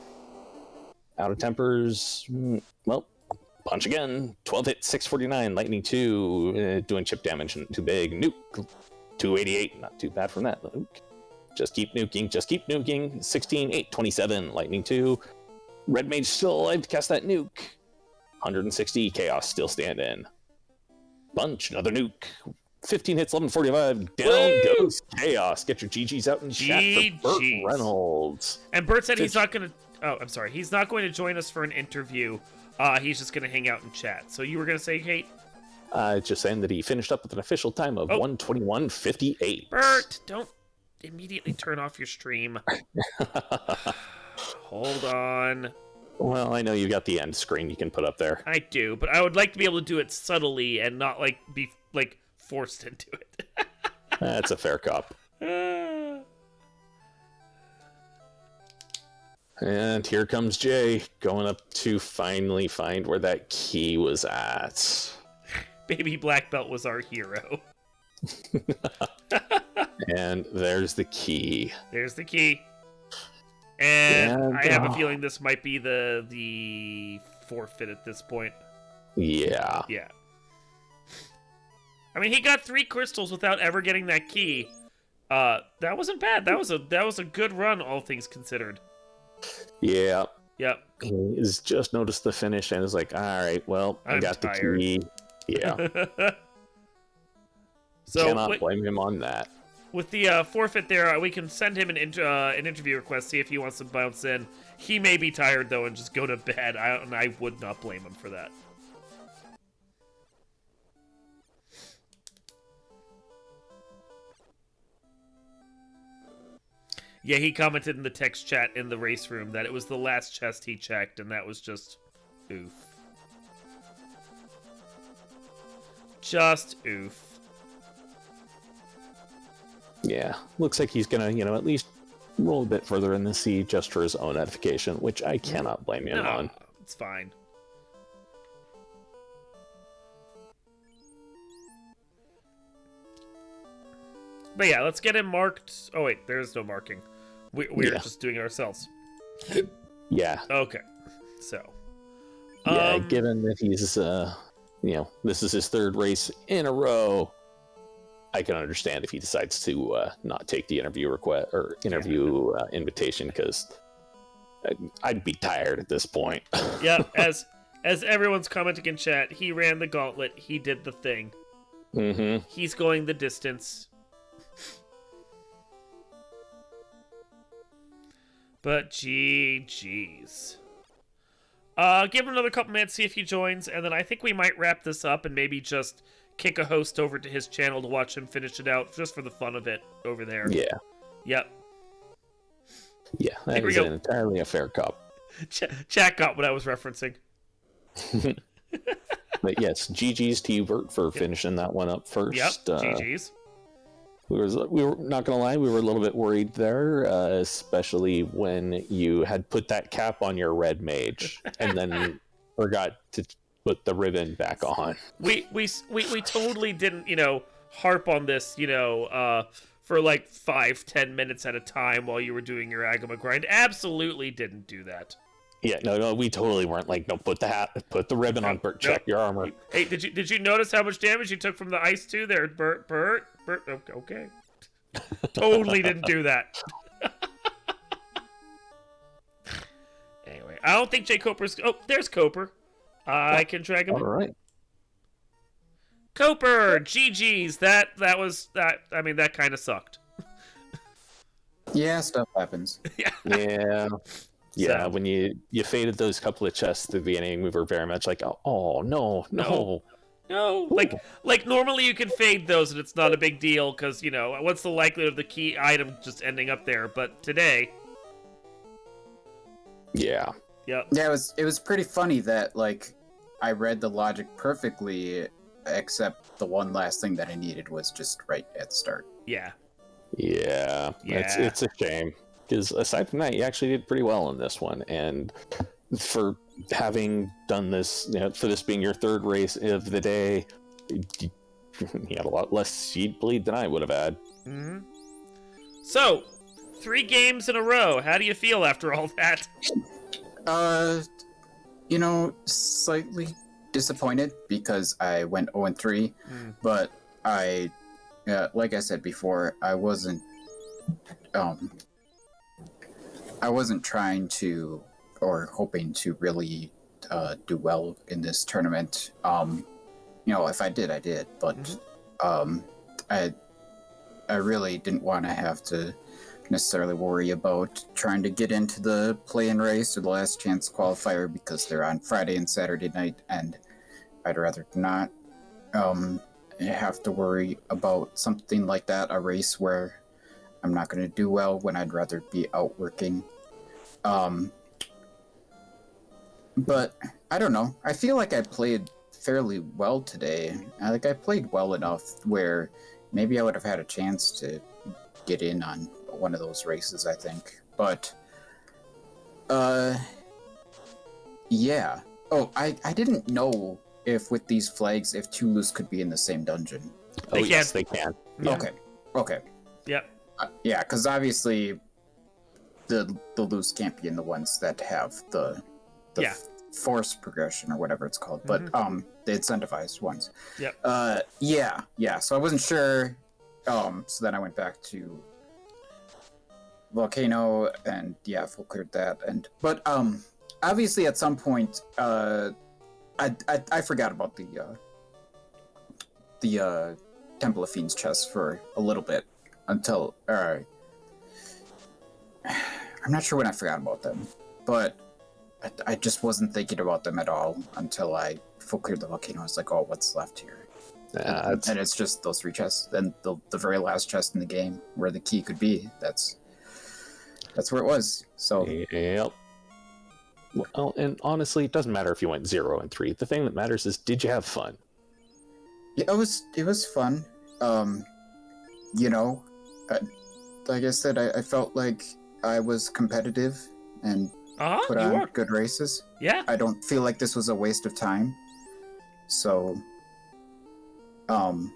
Out of tempers, well, punch again. 12 hits, 649. Lightning 2, doing chip damage, not too big. Nuke, 288. Not too bad from that. Nuke. Just keep nuking. 16, 8, 27. Lightning 2. Red Mage still alive to cast that nuke. 160. Chaos still standing. Punch, another nuke. 15 hits, 1145. Down goes Chaos. Get your GGs out in chat for BurtReynoldz. And Burt said he's not going to... Oh, I'm sorry. He's not going to join us for an interview. He's just going to hang out and chat. So you were going to say, Kate? Just saying that he finished up with an official time of 1:21:58. Burt, don't immediately turn off your stream. Hold on. Well, I know you got the end screen you can put up there. I do, but I would like to be able to do it subtly and not be forced into it. That's a fair cop. And here comes Jay, going up to finally find where that key was at. Baby Black Belt was our hero. And there's the key. There's the key. And I have a feeling this might be the forfeit at this point. Yeah. Yeah. I mean, he got 3 crystals without ever getting that key. That wasn't bad. That was a good run, all things considered. Yeah. Yep. He's just noticed the finish and is like, all right, well, I got tired. The key. Yeah. So cannot blame him on that. With the forfeit there, we can send him an interview request, see if he wants to bounce in. He may be tired, though, and just go to bed. I would not blame him for that. Yeah, he commented in the text chat in the race room that it was the last chest he checked, and that was just oof. Just oof. Yeah, looks like he's gonna, at least roll a bit further in the sea just for his own edification, which I cannot blame him on. It's fine. But yeah, let's get him marked. Oh wait, there's no marking. We're just doing it ourselves. Yeah. Okay. So. Yeah, given that he's, this is his 3rd race in a row, I can understand if he decides to not take the interview request or interview invitation, because I'd be tired at this point. Yeah, as everyone's commenting in chat, he ran the gauntlet. He did the thing. Mm-hmm. He's going the distance. But GG's. Give him another couple minutes, see if he joins, and then I think we might wrap this up and maybe just kick a host over to his channel to watch him finish it out, just for the fun of it over there. Yeah. Yep. Yeah, that is entirely a fair cop. Chat got what I was referencing. But yes, GG's to you, Burt, for finishing that one up first. Yep, GG's. We were not gonna lie, we were a little bit worried there, especially when you had put that cap on your red mage and then forgot to put the ribbon back on. We totally didn't, harp on this, for like 5-10 minutes at a time while you were doing your Agama grind. Absolutely didn't do that. Yeah, no, we totally weren't like, no, put the ribbon on, Burt. Check your armor. Hey, did you notice how much damage you took from the ice too there, Burt? Okay. Totally didn't do that. Anyway, I don't think jkoper's... Oh, there's Koper. I can drag him. All right. Koper, GG's. That kind of sucked. Yeah, stuff happens. Yeah. Yeah. Yeah, So, when you faded those couple of chests at the beginning, we were very much like, oh no, no. no, like normally you can fade those and it's not a big deal because what's the likelihood of the key item just ending up there? But today, Yeah. yep. Yeah, it was pretty funny that like I read the logic perfectly, except the one last thing that I needed was just right at the start. Yeah. Yeah. It's a shame because aside from that, you actually did pretty well in this one, and for having done this, for this being your third race of the day, you had a lot less seed bleed than I would have had. Mm-hmm. So, 3 games in a row. How do you feel after all that? Slightly disappointed because I went 0-3, but like I said before, I wasn't trying to or hoping to really do well in this tournament. If I did, I did, but I really didn't want to have to necessarily worry about trying to get into the play-in race or the last chance qualifier because they're on Friday and Saturday night, and I'd rather not have to worry about something like that, a race where I'm not going to do well when I'd rather be out working. But I don't know. I feel like I played fairly well today. I played well enough where maybe I would have had a chance to get in on one of those races, I think. But, yeah. Oh, I didn't know if with these flags, if 2 loose could be in the same dungeon. Yes, they can. Yeah. Okay. Yep. Yeah, because obviously the loose can't be in the ones that have the force progression or whatever it's called, but the incentivized ones. Yep. Yeah. So I wasn't sure. So then I went back to Volcano and full cleared that. But obviously at some point I forgot about the Temple of Fiends chest for a little bit until I'm not sure when I forgot about them, but I just wasn't thinking about them at all until I full cleared the volcano. I was like, oh, what's left here? And it's just those 3 chests. And the very last chest in the game where the key could be. That's where it was. So Yep. Well, and honestly, it doesn't matter if you went 0-3. The thing that matters is, did you have fun? yeah, it was fun. Like I said, I felt like I was competitive and put on good races. Yeah. I don't feel like this was a waste of time. So, I'm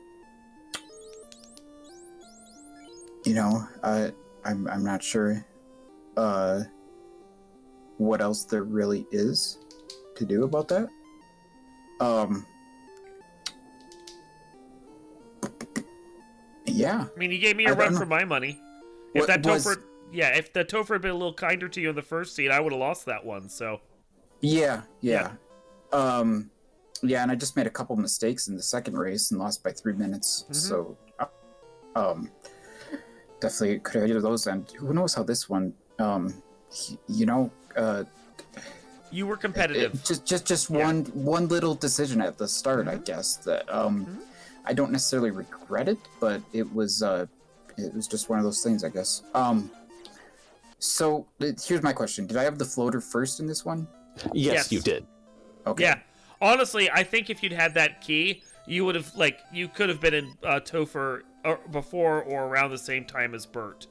not sure what else there really is to do about that. Yeah. I mean, you gave me a run for my money. If the Topher had been a little kinder to you in the first seed, I would have lost that one. So. Yeah. And I just made a couple mistakes in the second race and lost by 3 minutes. So, definitely could have either of those. And who knows how this one, you were competitive. Just one little decision at the start, I guess that I don't necessarily regret it, but it was just one of those things, I guess. So here's my question: did I have the floater first in this one? Yes, you did. Okay. Yeah. Honestly, I think if you'd had that key, you would have you could have been in Topher before or around the same time as Burt.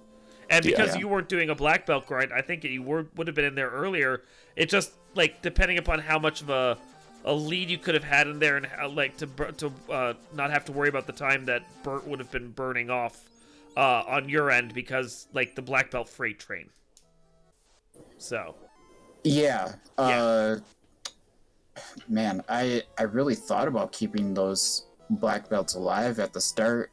And because you weren't doing a black belt grind, I think you would have been in there earlier. It just depending upon how much of a lead you could have had in there, and how, to not have to worry about the time that Burt would have been burning off on your end because the black belt freight train. So. Yeah. Man, I really thought about keeping those black belts alive at the start,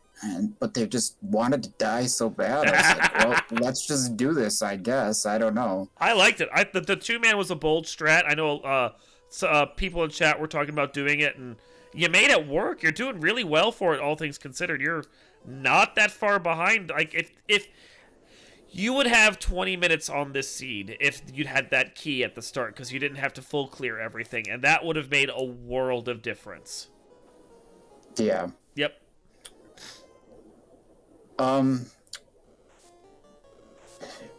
but they just wanted to die so bad. I was like, well, let's just do this, I guess. I don't know. I liked it. The 2-man was a bold strat. I know people in chat were talking about doing it, and you made it work. You're doing really well for it, all things considered. You're not that far behind. If You would have 20 minutes on this seed if you'd had that key at the start, because you didn't have to full clear everything, and that would have made a world of difference. Yeah. Yep.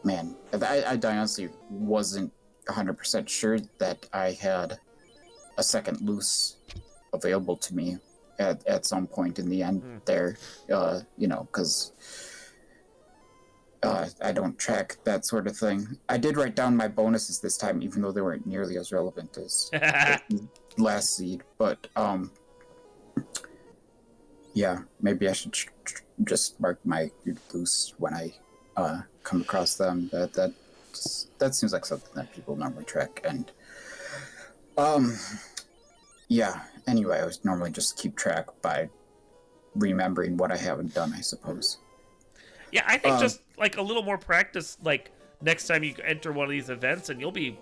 Man, I honestly wasn't 100% sure that I had a second loose available to me at some point in the end there, because I don't track that sort of thing. I did write down my bonuses this time, even though they weren't nearly as relevant as the last seed, but yeah, maybe I should just mark my loose when I come across them. That seems like something that people normally track, and yeah. Anyway, I would normally just keep track by remembering what I haven't done, I suppose. Yeah, I think just like a little more practice, like next time you enter one of these events, and you'll be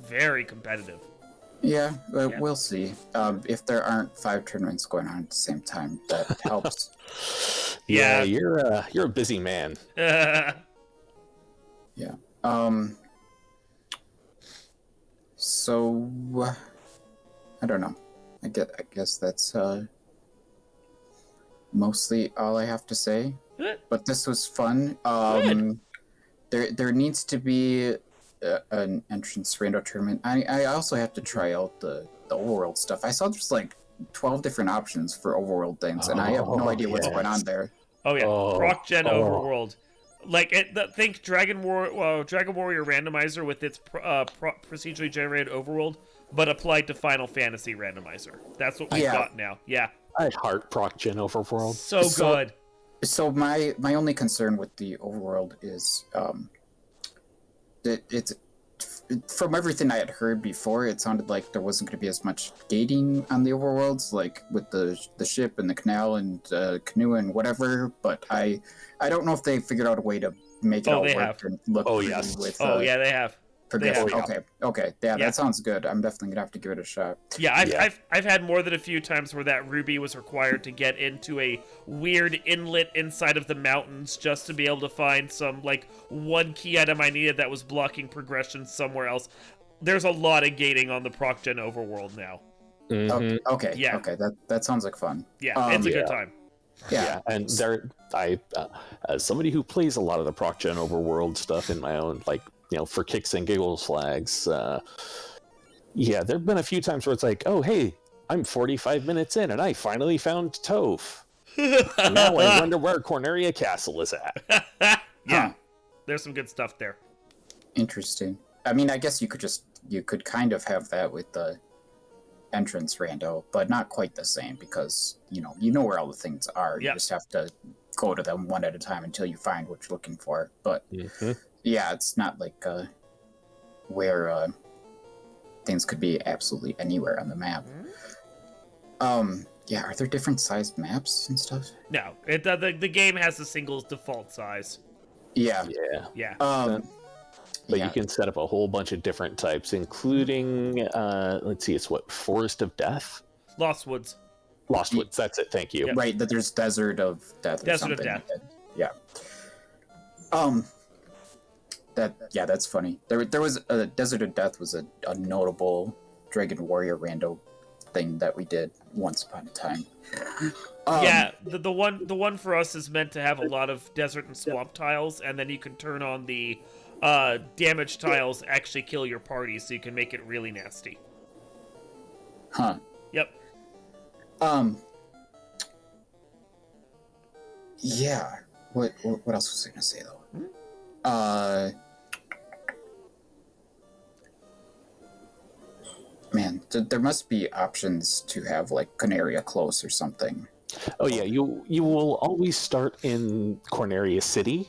very competitive. Yeah, we'll see. If there aren't 5 tournaments going on at the same time, that helps. Yeah. You're a busy man. Yeah. So I don't know. I guess that's mostly all I have to say. But this was fun. There needs to be an entrance rando tournament. I also have to try out the overworld stuff. I saw there's like 12 different options for overworld things, and I have no idea what's going on there. Oh yeah, Proc Gen Overworld. Like think Dragon Warrior Randomizer with its procedurally generated overworld, but applied to Final Fantasy Randomizer. That's what we've got now. Yeah. I heart Proc Gen Overworld. So good. So my only concern with the overworld is that it's, from everything I had heard before, it sounded like there wasn't going to be as much gating on the overworlds, like with the ship and the canal and canoe and whatever. But I don't know if they figured out a way to make it all work and look yes. with. Yeah, they have. Okay. Yeah, that sounds good. I'm definitely gonna have to give it a shot. Yeah, I've had more than a few times where that ruby was required to get into a weird inlet inside of the mountains just to be able to find some like one key item I needed that was blocking progression somewhere else. There's a lot of gating on the Proc Gen Overworld now. Mm-hmm. Okay. Yeah. Okay. That sounds like fun. Yeah, it's a good time. Yeah. And as somebody who plays a lot of the Proc Gen Overworld stuff in my own, like, for kicks and giggles flags, there have been a few times where it's like, oh, hey, I'm 45 minutes in and I finally found Toph. Now I wonder where Corneria Castle is at. There's some good stuff there. Interesting. I mean, I guess you could kind of have that with the entrance rando, but not quite the same, because you know where all the things are. You just have to go to them one at a time until you find what you're looking for. But yeah, it's not like where things could be absolutely anywhere on the map. Yeah, are there different sized maps and stuff? No, the game has a single default size. Yeah. But you can set up a whole bunch of different types, including, let's see, it's what, Forest of Death? Lost Woods, that's it, thank you. Yep. Right, that there's Desert of Death or something. Desert of Death. Yeah. That's funny. There was a Desert of Death was a notable Dragon Warrior rando thing that we did once upon a time. The one for us is meant to have a lot of desert and swamp tiles, and then you can turn on the damage tiles actually kill your party, so you can make it really nasty. Huh. Yep. Yeah. What else was I gonna say though? Man, there must be options to have like Corneria close or something. Oh yeah, you will always start in Corneria City.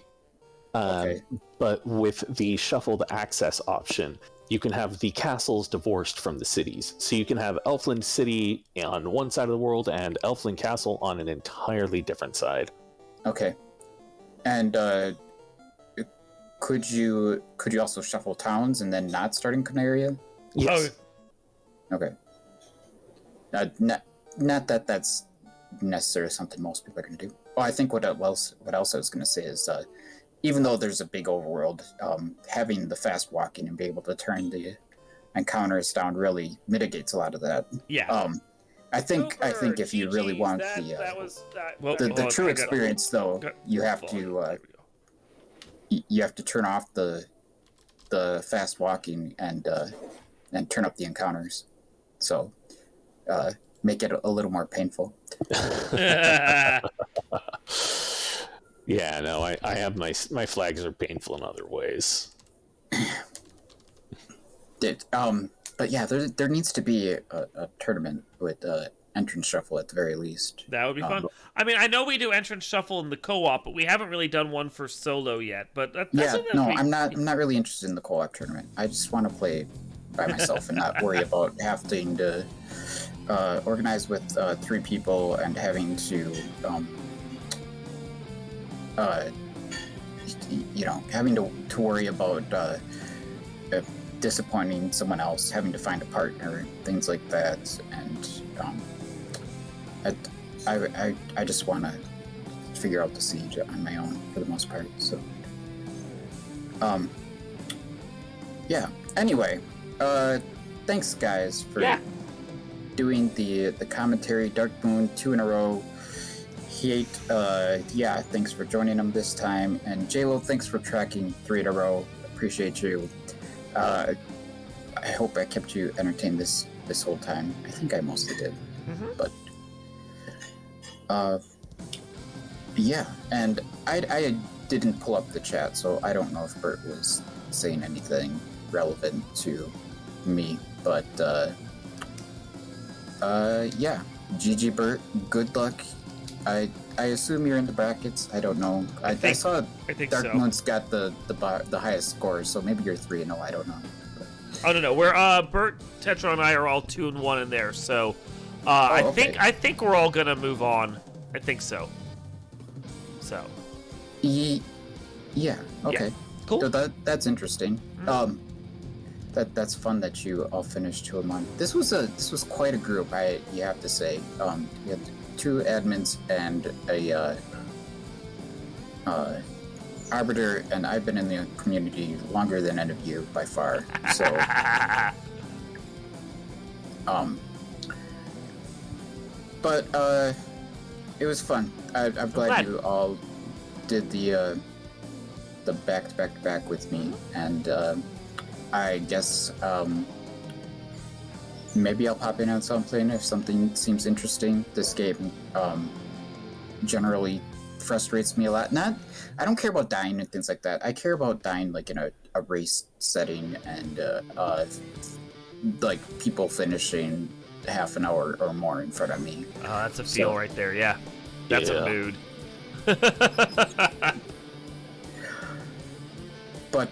But with the shuffled access option, you can have the castles divorced from the cities. So you can have Elfland City on one side of the world and Elfland Castle on an entirely different side. Okay. And could you also shuffle towns and then not start in Corneria? Yes. Oh. Okay. Not that that's necessarily something most people are going to do. Oh, I think what else I was going to say is even though there's a big overworld, having the fast walking and be able to turn the encounters down really mitigates a lot of that. Yeah. I think if you really want the true experience, though, you have to turn off the fast walking and turn up the encounters, so make it a little more painful. Yeah, no, I have my flags are painful in other ways. But yeah, there needs to be a tournament with entrance shuffle at the very least. That would be fun. I mean, I know we do entrance shuffle in the co-op, but we haven't really done one for solo yet. But I'm not really interested in the co-op tournament. I just want to play by myself and not worry about having to organize with 3 people and having to having to worry about disappointing someone else, having to find a partner, things like that, and I just want to figure out the siege on my own for the most part. So, yeah. Anyway, thanks guys for doing the commentary. Dark Moon 2 in a row. Hate, thanks for joining them this time, and JLo, thanks for tracking 3 in a row. Appreciate you. I hope I kept you entertained this whole time. I think I mostly did. But yeah, and I didn't pull up the chat, so I don't know if Burt was saying anything relevant to me, but yeah, GG Burt, good luck. I assume you're in the brackets. I don't know. I saw Dark Moon's got the highest score, so maybe you're 3-0. I don't know. I don't know. We're Burt, Tetra, and I are all 2-1 in there. So okay. I think we're all gonna move on. I think so. So. Yeah. Okay. Yeah. Cool. So that's interesting. That's fun that you all finished 2-1. This was quite a group. You have to say. We had 2 admins and a arbiter, and I've been in the community longer than any of you by far. So, but it was fun. I'm glad you all did the back with me, and I guess maybe I'll pop in on something if something seems interesting. This game generally frustrates me a lot. I don't care about dying and things like that. I care about dying like in a race setting and like people finishing half an hour or more in front of me. Oh, that's a feel right there. Yeah, that's a mood. But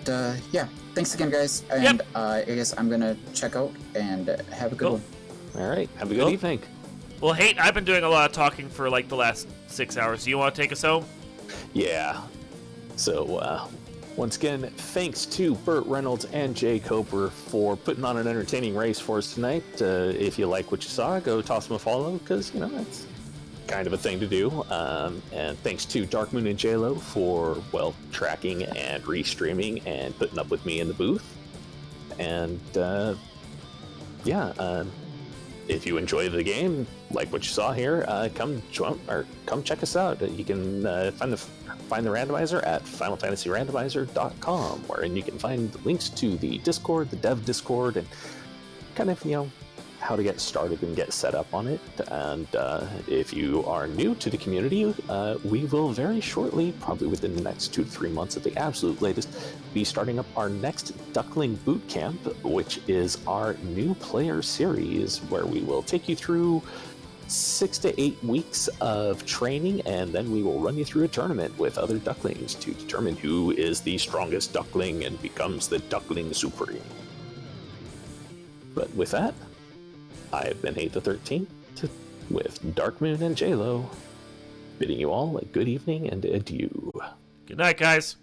yeah, thanks again, guys. And I guess I'm gonna check out and have a good one. All right, have a good evening. Well, hey, I've been doing a lot of talking for like the last 6 hours. Do you want to take us home? Yeah. So once again, thanks to BurtReynoldz and jkoper for putting on an entertaining race for us tonight. If you like what you saw, go toss them a follow, because that's kind of a thing to do. And thanks to Dark Moon and JLo for, tracking and restreaming and putting up with me in the booth. And if you enjoy the game, like what you saw here, come check us out. You can find the randomizer at FinalFantasyRandomizer.com, wherein you can find links to the Discord, the Dev Discord, and kind of how to get started and get set up on it. And if you are new to the community, we will very shortly, probably within the next 2 to 3 months at the absolute latest, be starting up our next Duckling Boot Camp, which is our new player series, where we will take you through 6 to 8 weeks of training, and then we will run you through a tournament with other ducklings to determine who is the strongest duckling and becomes the Duckling Supreme. But with that, I have been Hate the 13th with Dark Moon and JLo, bidding you all a good evening and adieu. Good night, guys.